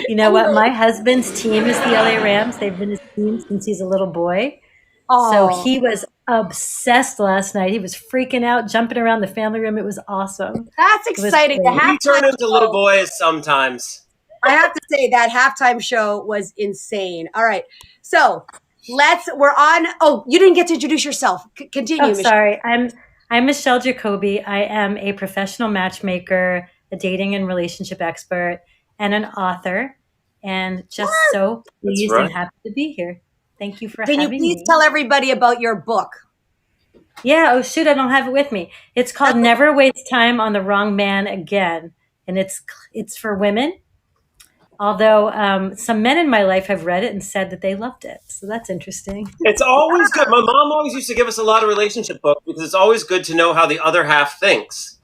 You know what? My husband's team is the LA Rams. They've been his team since he's a little boy. Oh. So he was obsessed last night. He was freaking out, jumping around the family room. It was awesome. That's exciting. We turn into little boys sometimes. I have to say that halftime show was insane. All right. So we're on. Oh, you didn't get to introduce yourself. Continue, Oh, Michelle. sorry. I'm Michelle Jacoby. I am a professional matchmaker, a dating and relationship expert, and an author. And just so pleased and happy to be here. Thank you for Can you having please me. tell everybody about your book? Yeah. Oh, shoot. I don't have it with me. It's called Never Waste Time on the Wrong Man Again. And it's for women. Although some men in my life have read it and said that they loved it. So that's interesting. It's always good. My mom always used to give us a lot of relationship books because it's always good to know how the other half thinks.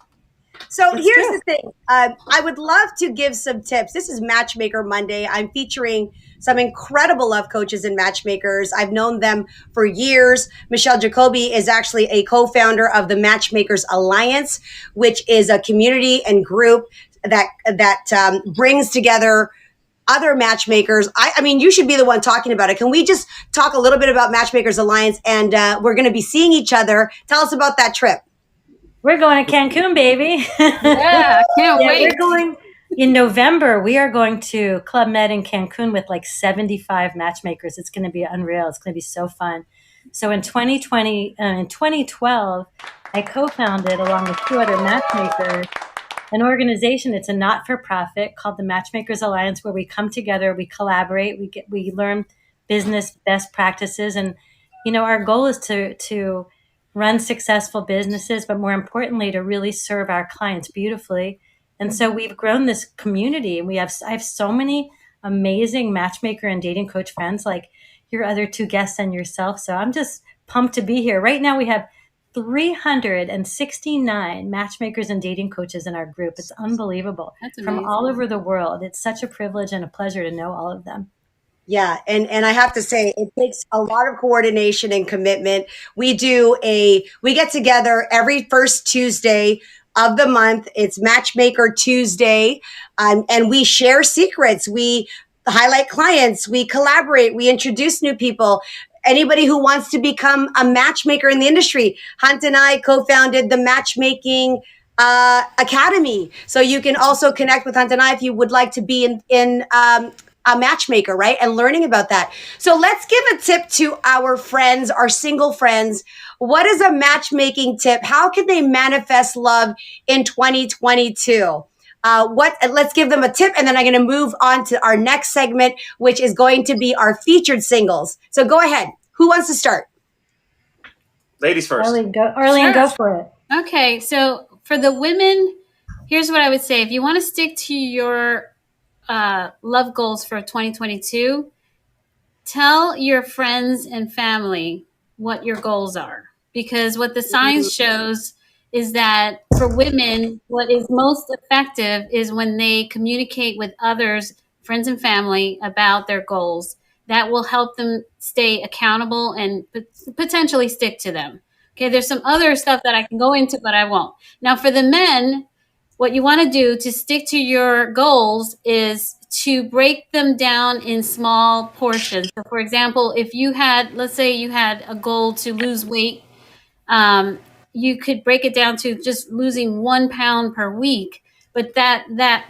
So here's the thing. I would love to give some tips. This is Matchmaker Monday. I'm featuring some incredible love coaches and matchmakers. I've known them for years. Michelle Jacoby is actually a co-founder of the Matchmakers Alliance, which is a community and group that brings together other matchmakers. I mean, you should be the one talking about it. Can we just talk a little bit about Matchmakers Alliance? And we're going to be seeing each other. Tell us about that trip. We're going to Cancun, baby. Yeah, can't wait. We're going in November. We are going to Club Med in Cancun with like 75 matchmakers. It's going to be unreal. It's going to be so fun. So in 2012, I co-founded along with 2 other matchmakers an organization. It's a not-for-profit called the Matchmakers Alliance, where we come together, we collaborate, we learn business best practices, and our goal is to run successful businesses, but more importantly, to really serve our clients beautifully. And so we've grown this community, and I have so many amazing matchmaker and dating coach friends, like your other 2 guests and yourself. So I'm just pumped to be here. Right now we have 369 matchmakers and dating coaches in our group. It's unbelievable. That's from all over the world. It's such a privilege and a pleasure to know all of them. Yeah, and I have to say, it takes a lot of coordination and commitment. We get together every first Tuesday of the month. It's Matchmaker Tuesday, and we share secrets. We highlight clients. We collaborate. We introduce new people. Anybody who wants to become a matchmaker in the industry. Hunt and I co-founded the Matchmaking Academy. So you can also connect with Hunt and I if you would like to be in a matchmaker, right? And learning about that. So let's give a tip to our friends, our single friends. What is a matchmaking tip? How can they manifest love in 2022? Let's give them a tip, and then I'm going to move on to our next segment, which is going to be our featured singles. So go ahead. Who wants to start? Ladies first. Arlene, Sure. Go for it. Okay, so for the women, here's what I would say. If you want to stick to your love goals for 2022, tell your friends and family what your goals are, because what the science shows is that for women, what is most effective is when they communicate with others, friends and family, about their goals. That will help them stay accountable and potentially stick to them. Okay, there's some other stuff that I can go into, but I won't. Now, for the men, what you want to do to stick to your goals is to break them down in small portions. So, for example, if let's say you had a goal to lose weight, you could break it down to just losing 1 pound per week. But that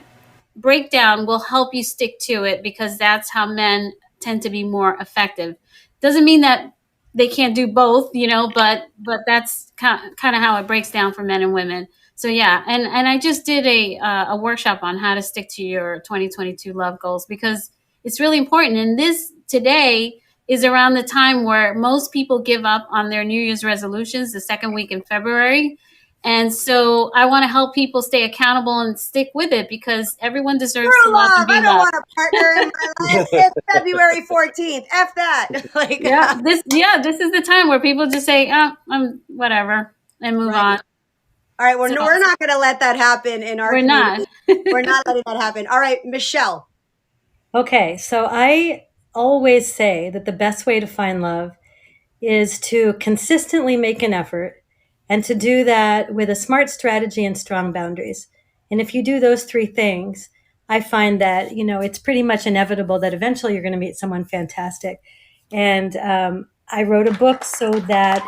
breakdown will help you stick to it, because that's how men tend to be more effective. Doesn't mean that they can't do both, but that's kind of how it breaks down for men and women. So yeah, and I just did a workshop on how to stick to your 2022 love goals, because it's really important. And this today is around the time where most people give up on their New Year's resolutions, the second week in February. And so I want to help people stay accountable and stick with it, because everyone deserves to love and be I loved. don't want a partner in my life. It's February 14th. F that. This is the time where people just say, I'm whatever, and move on. All right, we're not going to let that happen in our community. We're not letting that happen. All right, Michelle. Okay, so I always say that the best way to find love is to consistently make an effort, and to do that with a smart strategy and strong boundaries. And if you do those 3 things, I find that, it's pretty much inevitable that eventually you're going to meet someone fantastic. And I wrote a book so that,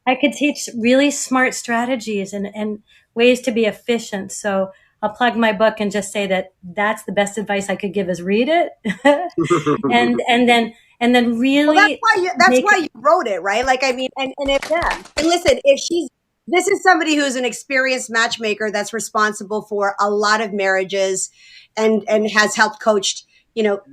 I could teach really smart strategies and ways to be efficient. So I'll plug my book and just say that that's the best advice I could give is read it. and then really that's why you wrote it, right? Like, I mean, and listen, this is somebody who's an experienced matchmaker that's responsible for a lot of marriages and has helped coached,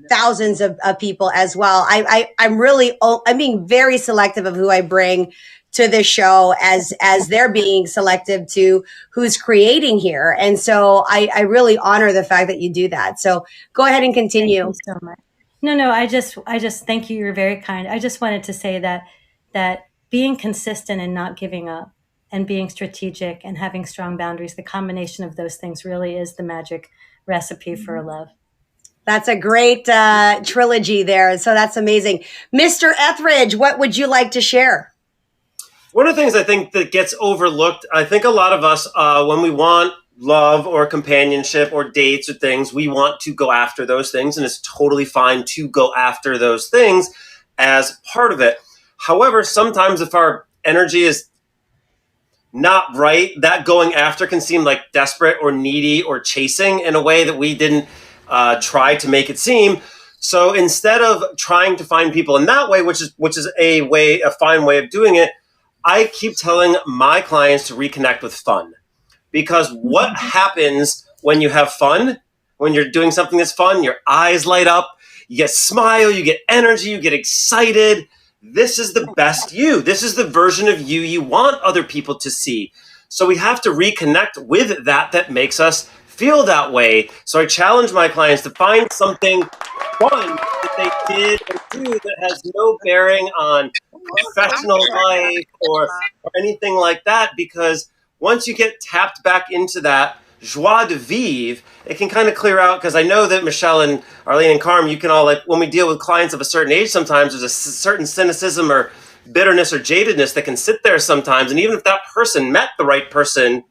thousands of people as well. I'm being very selective of who I bring to the show as they're being selective to who's creating here. And so I really honor the fact that you do that. So go ahead and continue. Thank you so much. No, I just thank you. You're very kind. I just wanted to say that being consistent and not giving up and being strategic and having strong boundaries, the combination of those things really is the magic recipe for love. That's a great trilogy there. So that's amazing. Mr. Etheridge, what would you like to share? One of the things I think that gets overlooked, I think a lot of us, when we want love or companionship or dates or things, we want to go after those things, and it's totally fine to go after those things as part of it. However, sometimes if our energy is not right, that going after can seem like desperate or needy or chasing in a way that we didn't try to make it seem. So instead of trying to find people in that way, which is a fine way of doing it, I keep telling my clients to reconnect with fun, because what happens when you have fun, when you're doing something that's fun, your eyes light up, you get smile, you get energy, you get excited. This is the best you. This is the version of you want other people to see. So we have to reconnect with that makes us feel that way. So I challenge my clients to find something fun that they did or do that has no bearing on professional life or anything like that, because once you get tapped back into that joie de vivre, it can kind of clear out. Because I know that Michelle and Arlene and Carm, you can all, like, when we deal with clients of a certain age, sometimes there's a certain cynicism or bitterness or jadedness that can sit there sometimes. And even if that person met the right person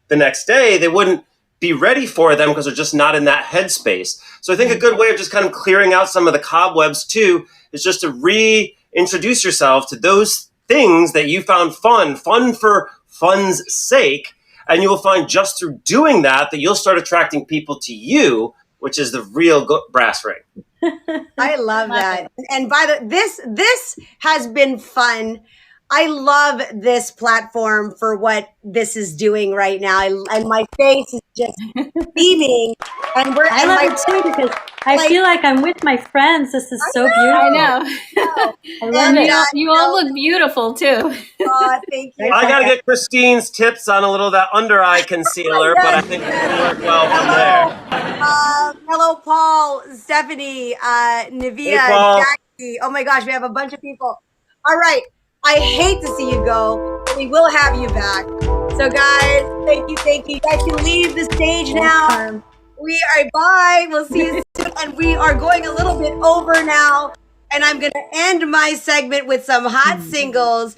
the next day, they wouldn't be ready for them because they're just not in that headspace. So I think a good way of just kind of clearing out some of the cobwebs too is just to reintroduce yourself to those things that you found fun for fun's sake. And you will find just through doing that you'll start attracting people to you, which is the real brass ring. I love that. And this has been fun. I love this platform for what this is doing right now. And my face is just beaming. And I love it too, because I feel like I'm with my friends. This is so beautiful. I know. I love it. You all look beautiful too. Oh, thank you. I got to get Christine's tips on a little of that under eye concealer, but I think it'll work well from there. Hello, Paul, Stephanie, Navia, Hey, Jackie. Oh my gosh, we have a bunch of people. All right. I hate to see you go. We will have you back. So guys, thank you. You guys can leave the stage now. We are bye. We'll see you soon. And we are going a little bit over now. And I'm going to end my segment with some hot singles,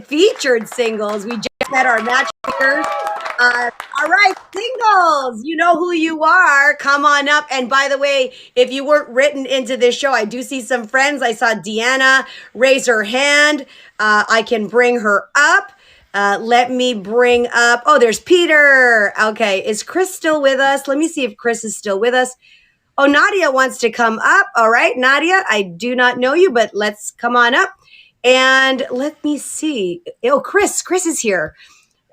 featured singles. We just met our matchmakers. All right, singles, you know who you are. Come on up. And by the way, if you weren't written into this show, I do see some friends. I saw Deanna raise her hand. I can bring her up. Let me bring up. Oh, there's Peter. Okay, is Chris still with us? Let me see if Chris is still with us. Oh, Nadia wants to come up. All right, Nadia, I do not know you, but let's come on up. And let me see. Oh, Chris is here.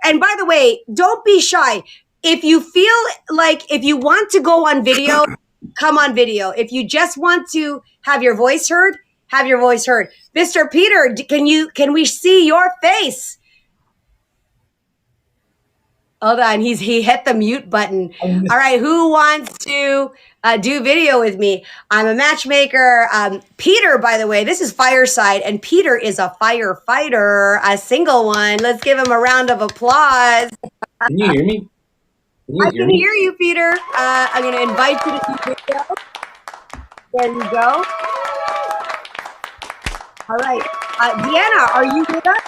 And by the way, don't be shy. If you feel like if you want to go on video, come on video. If you just want to have your voice heard, have your voice heard. Mr. Peter, can we see your face? Hold on, he hit the mute button. All right, who wants to do video with me? I'm a matchmaker. Peter, by the way, this is Fireside, and Peter is a firefighter, a single one. Let's give him a round of applause. Can you hear me? I can hear you, Peter. I'm going to invite you to do video. There you go. All right. Deanna, are you with us?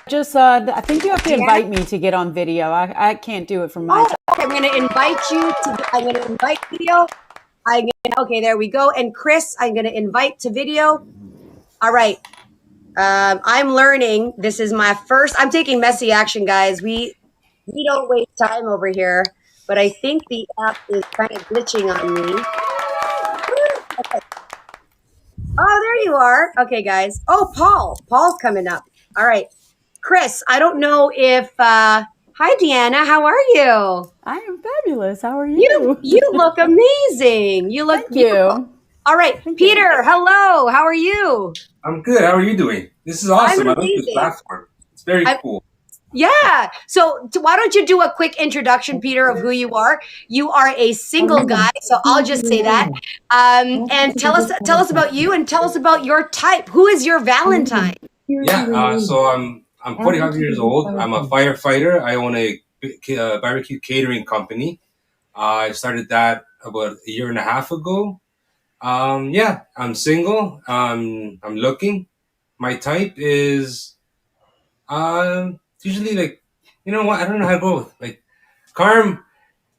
Just, I think you have to invite me to get on video. I can't do it from my side. Okay, I'm going to invite you to, I'm going to invite video. Okay, there we go. And Chris, I'm going to invite to video. All right. I'm learning. This is my first, I'm taking messy action, guys. We don't waste time over here. but I think the app is kind of glitching on me. Okay. Oh, there you are. Okay, guys. Oh, Paul's coming up. All right. Chris, I don't know if, hi, Deanna. How are you? I am fabulous. How are you? You look amazing. You look Thank beautiful. you. All right. Thank Peter, you. hello. How are you? I'm good. How are you doing? This is awesome. I like this platform. It's very cool. Yeah. So why don't you do a quick introduction, Peter, of who you are? You are a single guy, so I'll just say that. And tell us about you, and tell us about your type. Who is your Valentine? Yeah. So I'm 45 years old. I'm a firefighter. I own a barbecue catering company. I started that about a year and a half ago. Yeah. I'm single. I'm looking. My type is usually like, you know what? I don't know how to go with like Carm.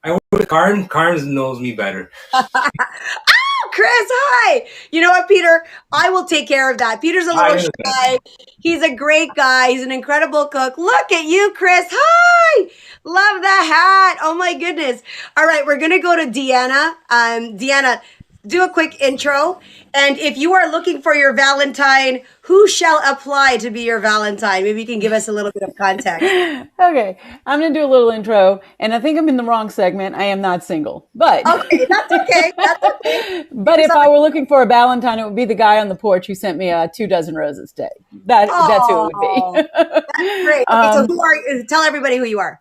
I work with Carm. Carm knows me better. Chris, hi. You know what, Peter? I will take care of that. Peter's a little shy. He's a great guy. He's an incredible cook. Look at you, Chris. Hi. Love the hat. Oh my goodness. All right, we're going to go to Deanna. Deanna, do a quick intro. And if you are looking for your Valentine, who shall apply to be your Valentine? Maybe you can give us a little bit of context. Okay, I'm going to do a little intro, and I think I'm in the wrong segment. I am not single, but okay, that's okay. That's okay. But if I were looking for a Valentine, it would be the guy on the porch who sent me 24 roses today. That's who it would be. That's great. Okay, so who are you? Tell everybody who you are.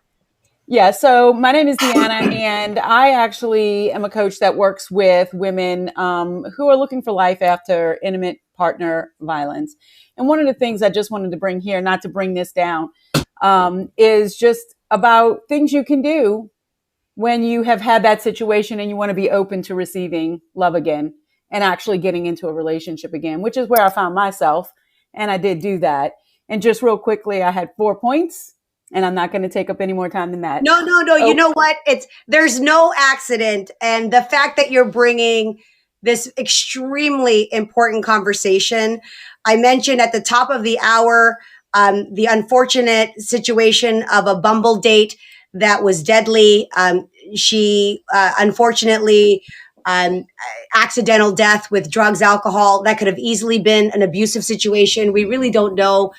Yeah, so my name is Deanna, and I actually am a coach that works with women who are looking for life after intimate partner violence. And one of the things I just wanted to bring here, not to bring this down, is just about things you can do when you have had that situation and you want to be open to receiving love again and actually getting into a relationship again, which is where I found myself. And I did do that. And just real quickly, I had 4 points. And I'm not going to take up any more time than that. No. Oh. You know what? There's no accident. And the fact that you're bringing this extremely important conversation, I mentioned at the top of the hour, the unfortunate situation of a Bumble date that was deadly. She unfortunately accidental death with drugs, alcohol. That could have easily been an abusive situation. We really don't know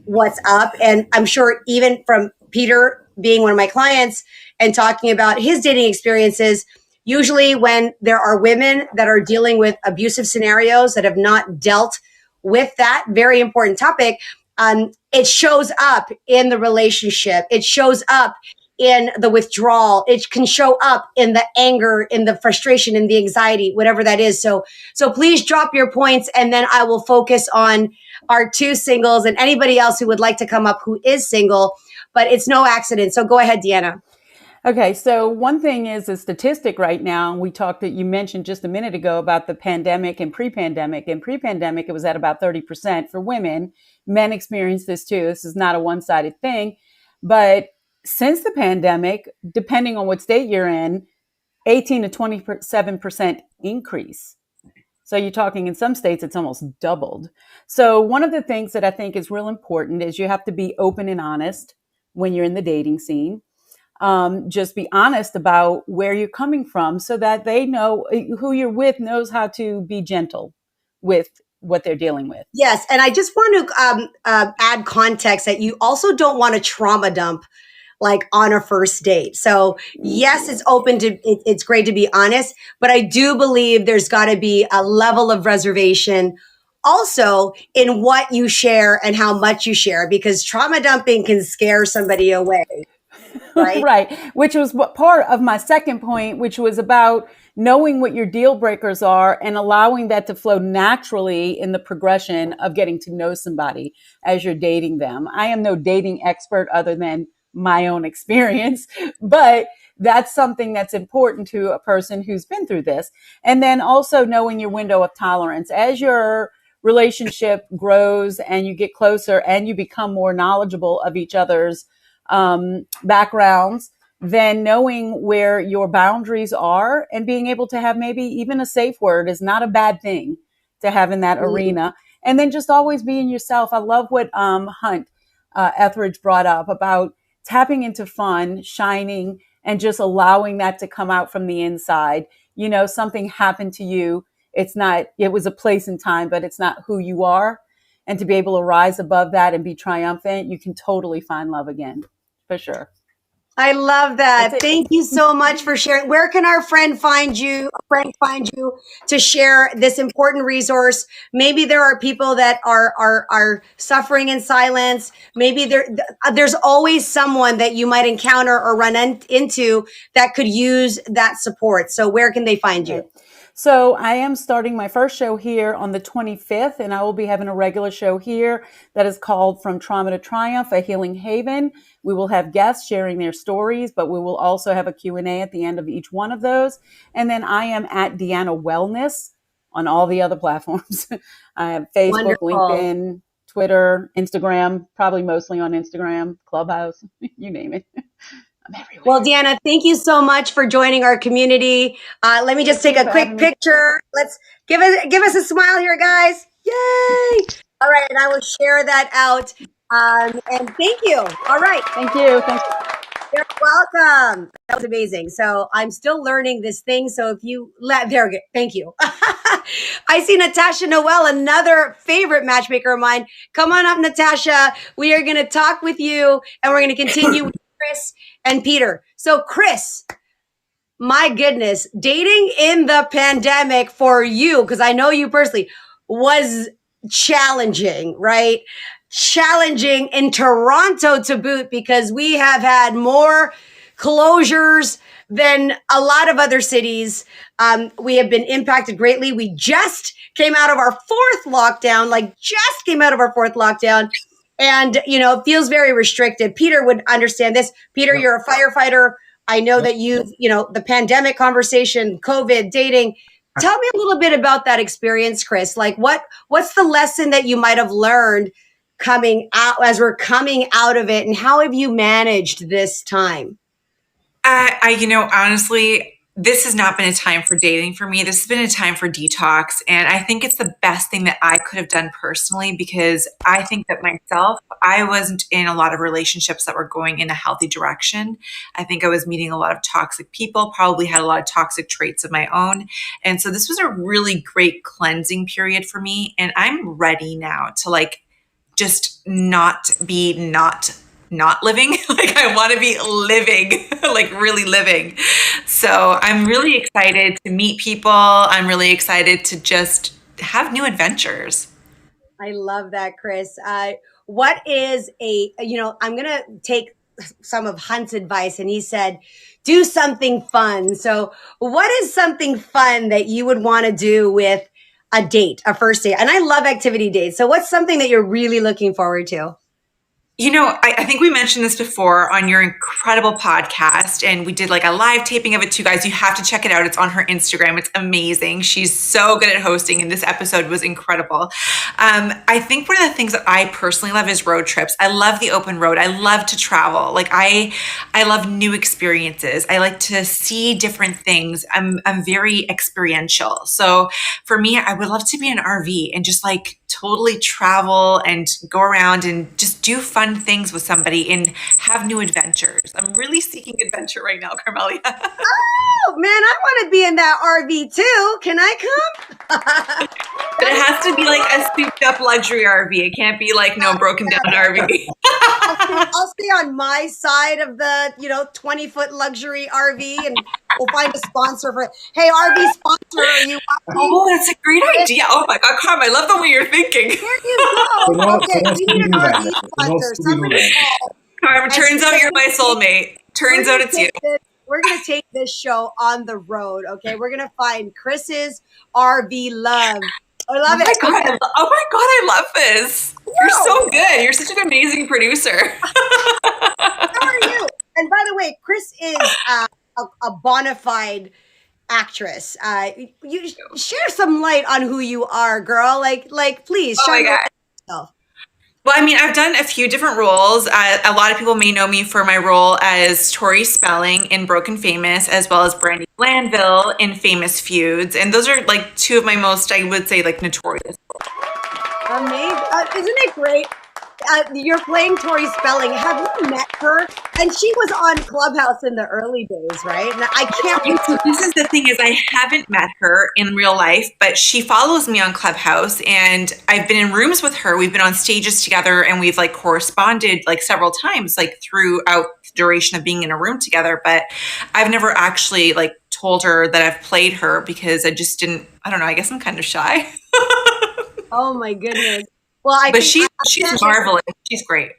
what's up. And I'm sure even from Peter being one of my clients and talking about his dating experiences, usually when there are women that are dealing with abusive scenarios that have not dealt with that very important topic, it shows up in the relationship. It shows up in the withdrawal. It can show up in the anger, in the frustration, in the anxiety, whatever that is. So please drop your points, and then I will focus on our 2 singles and anybody else who would like to come up who is single, but it's no accident. So go ahead, Deanna. Okay. So one thing is a statistic right now. You mentioned just a minute ago about the pandemic and pre-pandemic. In pre-pandemic, it was at about 30% for women. Men experience this too. This is not a one-sided thing, but since the pandemic, depending on what state you're in, 18 to 27% increase. So you're talking in some states, it's almost doubled. So one of the things that I think is real important is you have to be open and honest when you're in the dating scene. Just be honest about where you're coming from so that they know who you're with knows how to be gentle with what they're dealing with. Yes. And I just want to add context that you also don't want to trauma dump like on a first date. So yes, it's great to be honest, but I do believe there's got to be a level of reservation also in what you share and how much you share, because trauma dumping can scare somebody away. Right. Right. Which was what part of my second point, which was about knowing what your deal breakers are and allowing that to flow naturally in the progression of getting to know somebody as you're dating them. I am no dating expert other than my own experience, but that's something that's important to a person who's been through this. And then also knowing your window of tolerance as your relationship grows and you get closer and you become more knowledgeable of each other's backgrounds, then knowing where your boundaries are and being able to have maybe even a safe word is not a bad thing to have in that arena. And then just always being yourself. I love what Hunt Etheridge brought up about tapping into fun, shining, and just allowing that to come out from the inside. Something happened to you. It was a place and time, but it's not who you are. And to be able to rise above that and be triumphant, you can totally find love again, for sure. I love that. Thank you so much for sharing. Where can our friend find you to share this important resource? Maybe there are people that are suffering in silence. Maybe there's always someone that you might encounter or run into that could use that support. So where can they find you? So I am starting my first show here on the 25th, and I will be having a regular show here that is called From Trauma to Triumph, a Healing Haven. We will have guests sharing their stories, but we will also have a Q&A at the end of each one of those. And then I am at Deanna Wellness on all the other platforms. I have Facebook, Wonderful. LinkedIn, Twitter, Instagram, probably mostly on Instagram, Clubhouse, you name it. Well, Deanna, thank you so much for joining our community. Let me just take a quick picture. Let's give us a smile here, guys. Yay! All right, and I will share that out. And thank you. All right. Thank you. Thank you. You're welcome. That was amazing. So I'm still learning this thing. So if you thank you. I see Natasha Noel, another favorite matchmaker of mine. Come on up, Natasha. We are going to talk with you, and we're going to continue with Chris and Peter. So Chris, my goodness, dating in the pandemic for you, because I know you personally, was challenging, right? Challenging in Toronto to boot, because we have had more closures than a lot of other cities. We have been impacted greatly. We just came out of our fourth lockdown, and, it feels very restricted. Peter would understand this. Peter, you're a firefighter. I know that the pandemic conversation, COVID, dating. Tell me a little bit about that experience, Chris. Like what's the lesson that you might have learned coming out as we're coming out of it, and how have you managed this time? Honestly, this has not been a time for dating for me. This has been a time for detox. And I think it's the best thing that I could have done personally, because I think that myself, I wasn't in a lot of relationships that were going in a healthy direction. I think I was meeting a lot of toxic people, probably had a lot of toxic traits of my own. And so this was a really great cleansing period for me. And I'm ready now to just not be not living. I want to be living, really living. So I'm really excited to meet people. I'm really excited to just have new adventures. I love that, Chris. What is I'm going to take some of Hunt's advice, and he said, do something fun. So what is something fun that you would want to do with a date, a first date? And I love activity dates. So what's something that you're really looking forward to? I think we mentioned this before on your incredible podcast, and we did a live taping of it too, guys. You have to check it out. It's on her Instagram. It's amazing. She's so good at hosting, and this episode was incredible. I think one of the things that I personally love is road trips. I love the open road. I love to travel. I love new experiences. I like to see different things. I'm very experiential. So for me, I would love to be in an RV and just totally travel and go around and just do fun things with somebody and have new adventures. I'm really seeking adventure right now, Carmelia. Oh man, I want to be in that RV too. Can I come? But it has to be a souped up luxury RV. It can't be no broken down RV. I'll stay on my side of the 20-foot luxury RV, and we'll find a sponsor for it. Hey, RV sponsor, are you watching? Oh, that's a great idea. Oh my God, Carm, I love the way you're thinking. There you go. Okay, we need an RV sponsor. Somebody call. Carm, turns out you're my soulmate. Turns out it's you. We're going to take this show on the road, okay? We're going to find Chris's RV love. I love it. Oh my God, I love this. You're so good. You're such an amazing producer. How are you? And by the way, Chris is a bona fide actress. You share some light on who you are, girl. Please shine light on yourself. Well, I've done a few different roles. A lot of people may know me for my role as Tori Spelling in Broken Famous, as well as Brandy Glanville in Famous Feuds. And those are two of my most, I would say, notorious roles. Amazing. Isn't it great? you're playing Tori Spelling. Have you met her? And she was on Clubhouse in the early days, right? And I can't wait to. This is the thing is I haven't met her in real life, but she follows me on Clubhouse, and I've been in rooms with her. We've been on stages together, and we've like corresponded like several times, like throughout the duration of being in a room together. But I've never actually like told her that I've played her because I just didn't. I don't know. I guess I'm kind of shy. Oh my goodness. Well, but she's marvelous. She's great.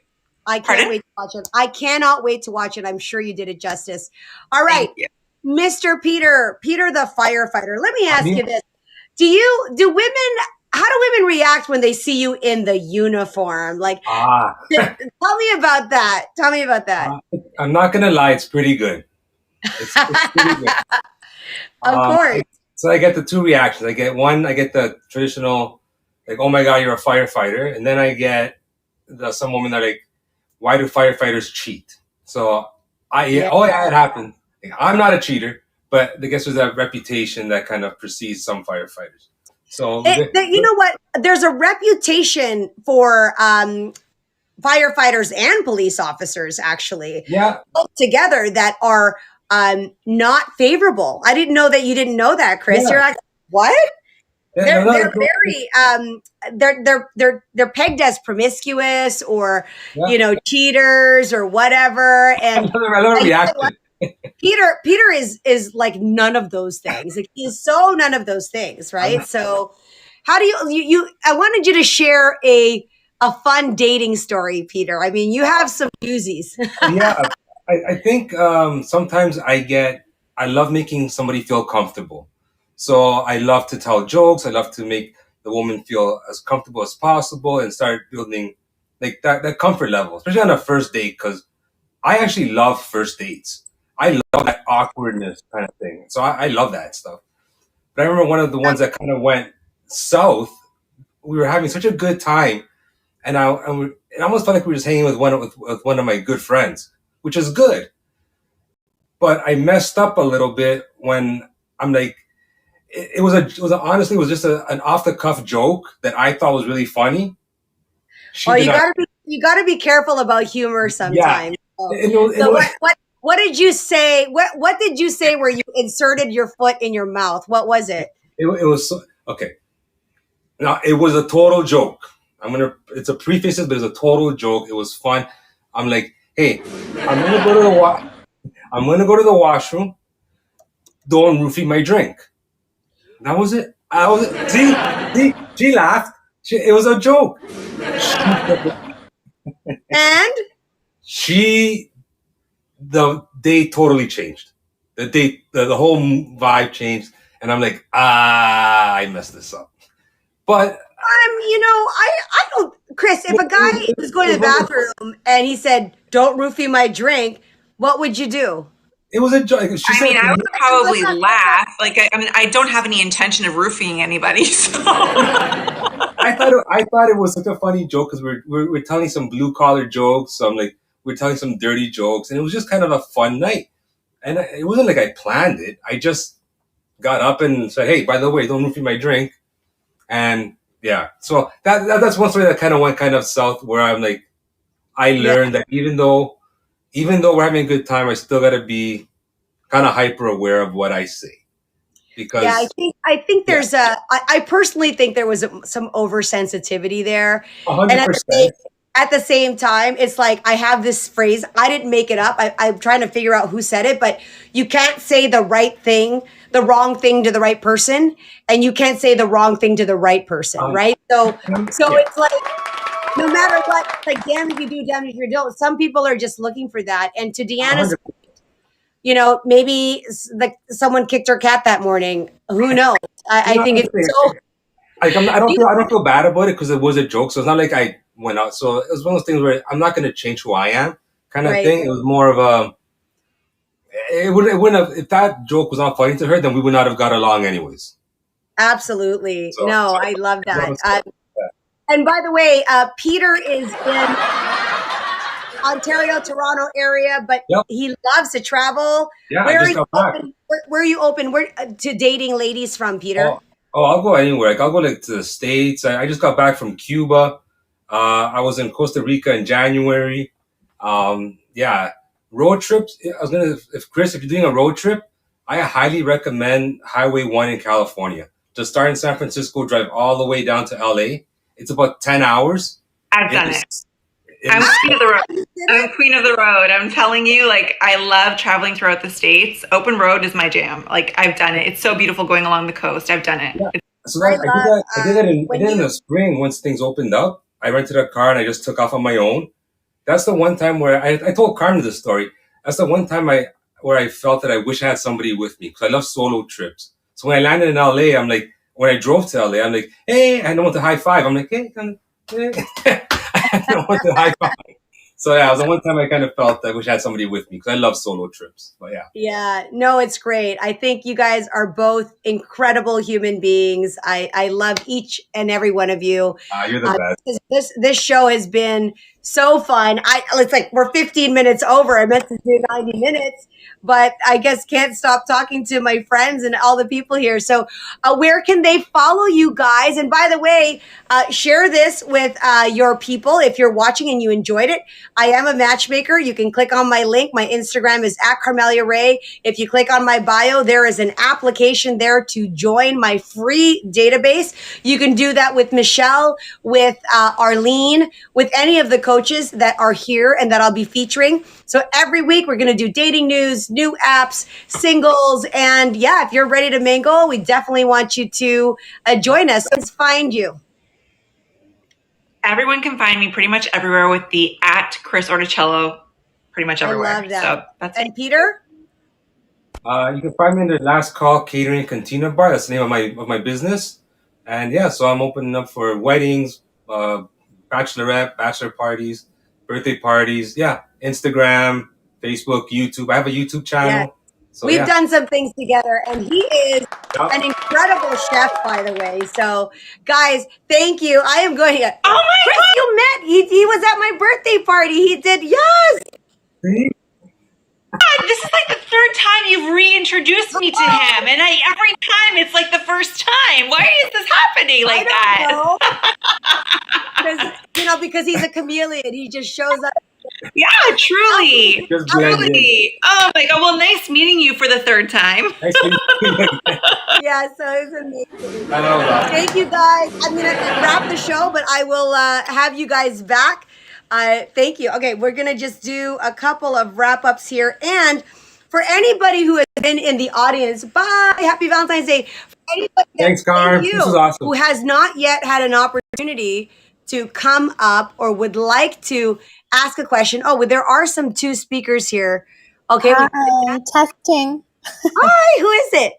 I can't wait to watch it. I cannot wait to watch it. I'm sure you did it justice. All right, Mr. Peter the firefighter. Let me ask you this: how do women react when they see you in the uniform? Like, tell me about that. Tell me about that. I'm not gonna lie, it's pretty good. It's pretty good. Of course. So I get the two reactions. I get the traditional, like, oh my God, you're a firefighter. And then I get some women that are like, why do firefighters cheat? So it happened. Like, I'm not a cheater, but I guess there's that reputation that kind of precedes some firefighters. So you know what? There's a reputation for firefighters and police officers actually together that are not favorable. I didn't know that. You didn't know that, Chris. You're like, what? They're very they're pegged as promiscuous or cheaters or whatever. And I love reaction. Peter is like none of those things. Like, he's so none of those things, right? So how do you I wanted you to share a fun dating story, Peter. I mean, you have some doozies. I think sometimes I love making somebody feel comfortable. So I love to tell jokes. I love to make the woman feel as comfortable as possible and start building like that comfort level, especially on a first date, because I actually love first dates. I love that awkwardness kind of thing. So I love that stuff. But I remember one of the ones that kind of went south. We were having such a good time, and it almost felt like we were just hanging with one of my good friends, which is good. But I messed up a little bit when I'm like, it was just an off the cuff joke that I thought was really funny. You gotta be careful about humor sometimes. What did you say? What did you say where you inserted your foot in your mouth? What was it? It was okay. Now it was a total joke. It's a preface, but it's a total joke. It was fun. I'm like, hey, I'm gonna go to the washroom. Don't roofie my drink. That was it. See, she laughed. It was a joke. And the day totally changed. The whole vibe changed, and I'm like, I messed this up. But I don't, Chris. If a guy was going to the bathroom and he said, "Don't roofie my drink," what would you do? It was a joke. I would probably laugh. Like, I don't have any intention of roofing anybody. So. I thought it was such a funny joke because we're telling some blue collar jokes. So I'm like, we're telling some dirty jokes, and it was just kind of a fun night. And it wasn't like I planned it. I just got up and said, "Hey, by the way, don't roofie my drink." And so that's one story that kind of went kind of south, where I'm like, I learned that even though we're having a good time, I still got to be kind of hyper aware of what I say. Because I think there's I personally think there was some oversensitivity there. 100%. And at the same time, it's like, I have this phrase, I didn't make it up. I'm trying to figure out who said it, but you can't say the wrong thing to the right person, and you can't say the wrong thing to the right person, right? So it's like, no matter what, like, damn if you do, damn if you don't. Some people are just looking for that. And to Deanna's point, maybe someone kicked her cat that morning. Who knows? I think it's so. I don't feel bad about it because it was a joke. So it's not like I went out. So it was one of those things where I'm not going to change who I am, kind of thing. It was more of a. It wouldn't have, if that joke was not funny to her, then we would not have got along anyways. Absolutely. I love that. And by the way, Peter is in Ontario, Toronto area, but he loves to travel. Yeah, where are you open to dating ladies from, Peter? I'll go anywhere. Like, I'll go to the States. I just got back from Cuba. I was in Costa Rica in January. Yeah, road trips. If Chris, if you're doing a road trip, I highly recommend Highway 1 in California. Just start in San Francisco, drive all the way down to LA. It's about 10 hours. I've done it. I'm queen of the road. I'm queen of the road. I'm telling you, like, I love traveling throughout the States. Open road is my jam. Like, I've done it. It's so beautiful going along the coast. I've done it. Yeah. So I did that in the spring once things opened up. I rented a car and I just took off on my own. That's the one time where I told Carmen this story. That's the one time where I felt that I wish I had somebody with me because I love solo trips. So when I landed in LA, I'm like, when I drove to LA, I'm like, hey, I don't want to high five. I'm like, hey. I don't want to high five. So yeah, it was the one time I kind of felt I wish I had somebody with me because I love solo trips. But yeah. Yeah, no, it's great. I think you guys are both incredible human beings. I love each and every one of you. You're the best. This show has been so fun. It's like we're 15 minutes over. I meant to do 90 minutes, but I guess can't stop talking to my friends and all the people here. So where can they follow you guys? And by the way, share this with your people if you're watching and you enjoyed it. I am a matchmaker. You can click on my link. My Instagram is @CarmeliaRay. If you click on my bio, there is an application there to join my free database. You can do that with Michelle, with Arlene, with any of the coaches that are here and that I'll be featuring. So every week we're going to do dating news, new apps, singles. And yeah, if you're ready to mingle, we definitely want you to join us. Let's find you. Everyone can find me pretty much everywhere with the @Chris Orticello, pretty much everywhere. I love that. So that's and Peter? You can find me in the Last Call Catering Cantina Bar. That's the name of my business. And yeah, so I'm opening up for weddings, bachelorette, bachelor parties, birthday parties. Yeah, Instagram, Facebook, YouTube. I have a YouTube channel. Yeah. So We've done some things together, and he is an incredible chef, by the way. So, guys, thank you. I am going to. Oh my Chris, God! you met. He was at my birthday party. He did. Yes. God, this is like the third time you've reintroduced me to him, and every time it's like the first time. Why is this happening like that? Because he's a chameleon. He just shows up. Yeah, truly. Truly. Oh my God. Well, nice meeting you for the third time. Nice meeting you. Yeah, so it's amazing. I love that. Thank you, guys. I'm going to wrap the show, but I will have you guys back. Thank you. Okay, we're going to just do a couple of wrap-ups here. And for anybody who has been in the audience, bye. Happy Valentine's Day. For anybody Thanks, Carm. This is awesome. who has not yet had an opportunity to come up or would like to ask a question. Oh, well, there are some two speakers here. Okay. Hi, testing. Hi, who is it?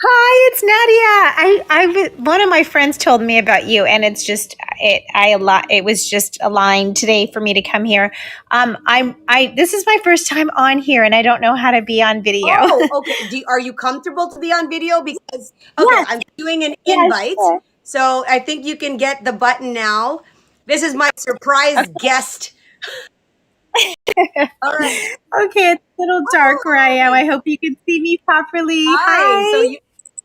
Hi, it's Nadia. One of my friends told me about you, and it's just it was just aligned today for me to come here. This is my first time on here, and I don't know how to be on video. Oh, okay. Are you comfortable to be on video? Because Yes. I'm doing an invite, sure. so I think you can get the button now. This is my surprise guest. All right. Okay, it's a little dark where I am. I hope you can see me properly. Hi. Hi.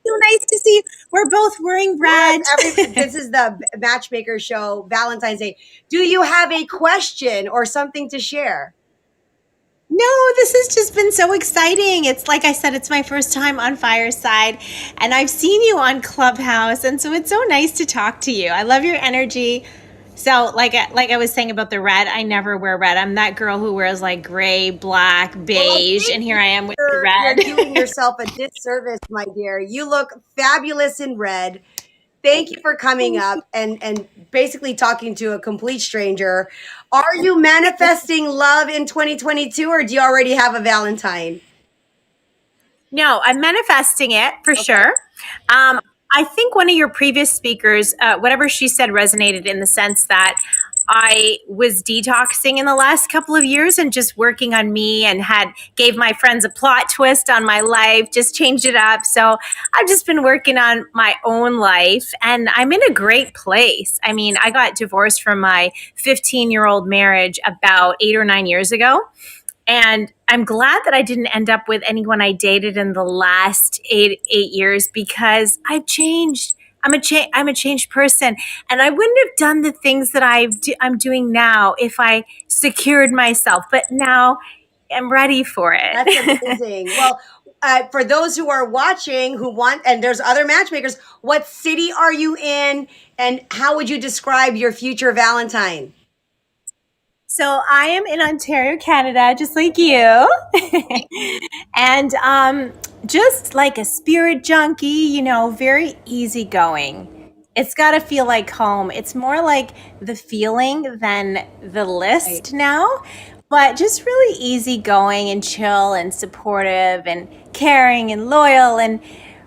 So nice to see you. We're both wearing red. This is the Matchmaker show, Valentine's Day. Do you have a question or something to share? No, this has just been so exciting. It's like I said, it's my first time on Fireside, and I've seen you on Clubhouse, and so it's so nice to talk to you. I love your energy. So like I was saying about the red, I never wear red. I'm that girl who wears like gray, black, beige, and here I am with the red. You're doing yourself a disservice, my dear. You look fabulous in red. Thank you for coming up and basically talking to a complete stranger. Are you manifesting love in 2022, or do you already have a Valentine? No, I'm manifesting it for sure. I think one of your previous speakers, whatever she said resonated in the sense that I was detoxing in the last couple of years and just working on me and gave my friends a plot twist on my life, just changed it up. So I've just been working on my own life and I'm in a great place. I mean, I got divorced from my 15-year-old marriage about 8 or 9 years ago. And I'm glad that I didn't end up with anyone I dated in the last eight years because I've changed. I'm a changed person, and I wouldn't have done the things that I'm doing now if I secured myself. But now I'm ready for it. That's amazing. Well, for those who are watching who want, and there's other matchmakers, what city are you in, and how would you describe your future Valentine? So I am in Ontario, Canada, just like you. And just like a spirit junkie, you know, very easygoing. It's got to feel like home. It's more like the feeling than the list now, but just really easygoing and chill and supportive and caring and loyal and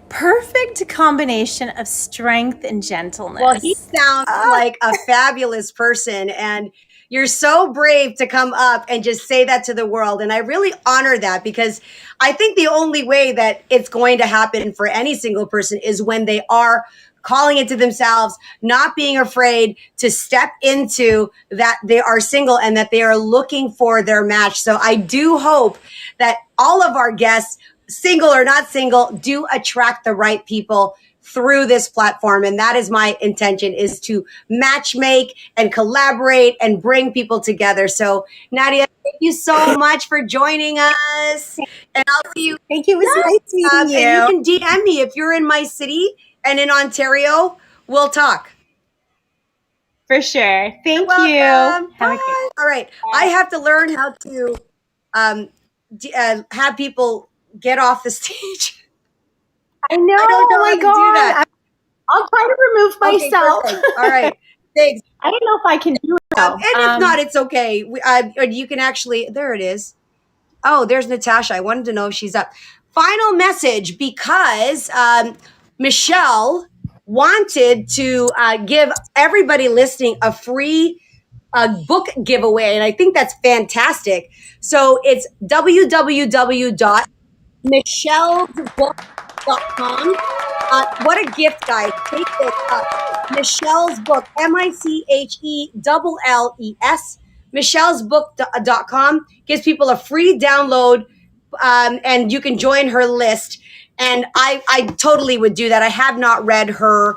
perfect combination of strength and gentleness. Well, he sounds like a fabulous person, and you're so brave to come up and just say that to the world. And I really honor that, because I think the only way that it's going to happen for any single person is when they are calling it to themselves, not being afraid to step into that they are single and that they are looking for their match. So I do hope that all of our guests, single or not single, do attract the right people through this platform. And that is my intention, is to matchmake and collaborate and bring people together. So Nadia, thank you so much for joining us. And I'll see you. Thank you. It was nice meeting you. And you can DM me if you're in my city and in Ontario. We'll talk. For sure. Thank you. Bye. All right. I have to learn how to have people get off the stage. I know. I don't know oh my how to God. do that. I'll try to remove myself. Okay, all right. Thanks. I don't know if I can do it though. And if not, it's okay. You can actually, there it is. Oh, there's Natasha. I wanted to know if she's up. Final message, because Michelle wanted to give everybody listening a free book giveaway. And I think that's fantastic. So it's www.michellesbook.com. What a gift, guys. Take this up. Michelle's book, MICHELLES. michellesbook.com gives people a free download, and you can join her list. And I totally would do that. I have not read her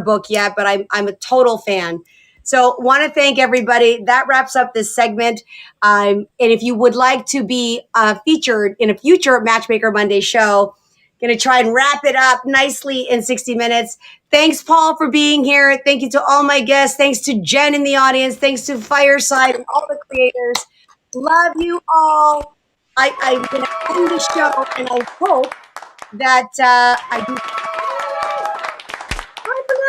book yet, but I'm a total fan. So want to thank everybody. That wraps up this segment. And if you would like to be featured in a future Matchmaker Monday show, going to try and wrap it up nicely in 60 minutes. Thanks, Paul, for being here. Thank you to all my guests. Thanks to Jen in the audience. Thanks to Fireside and all the creators. Love you all. I'm going to end the show, and I hope that I do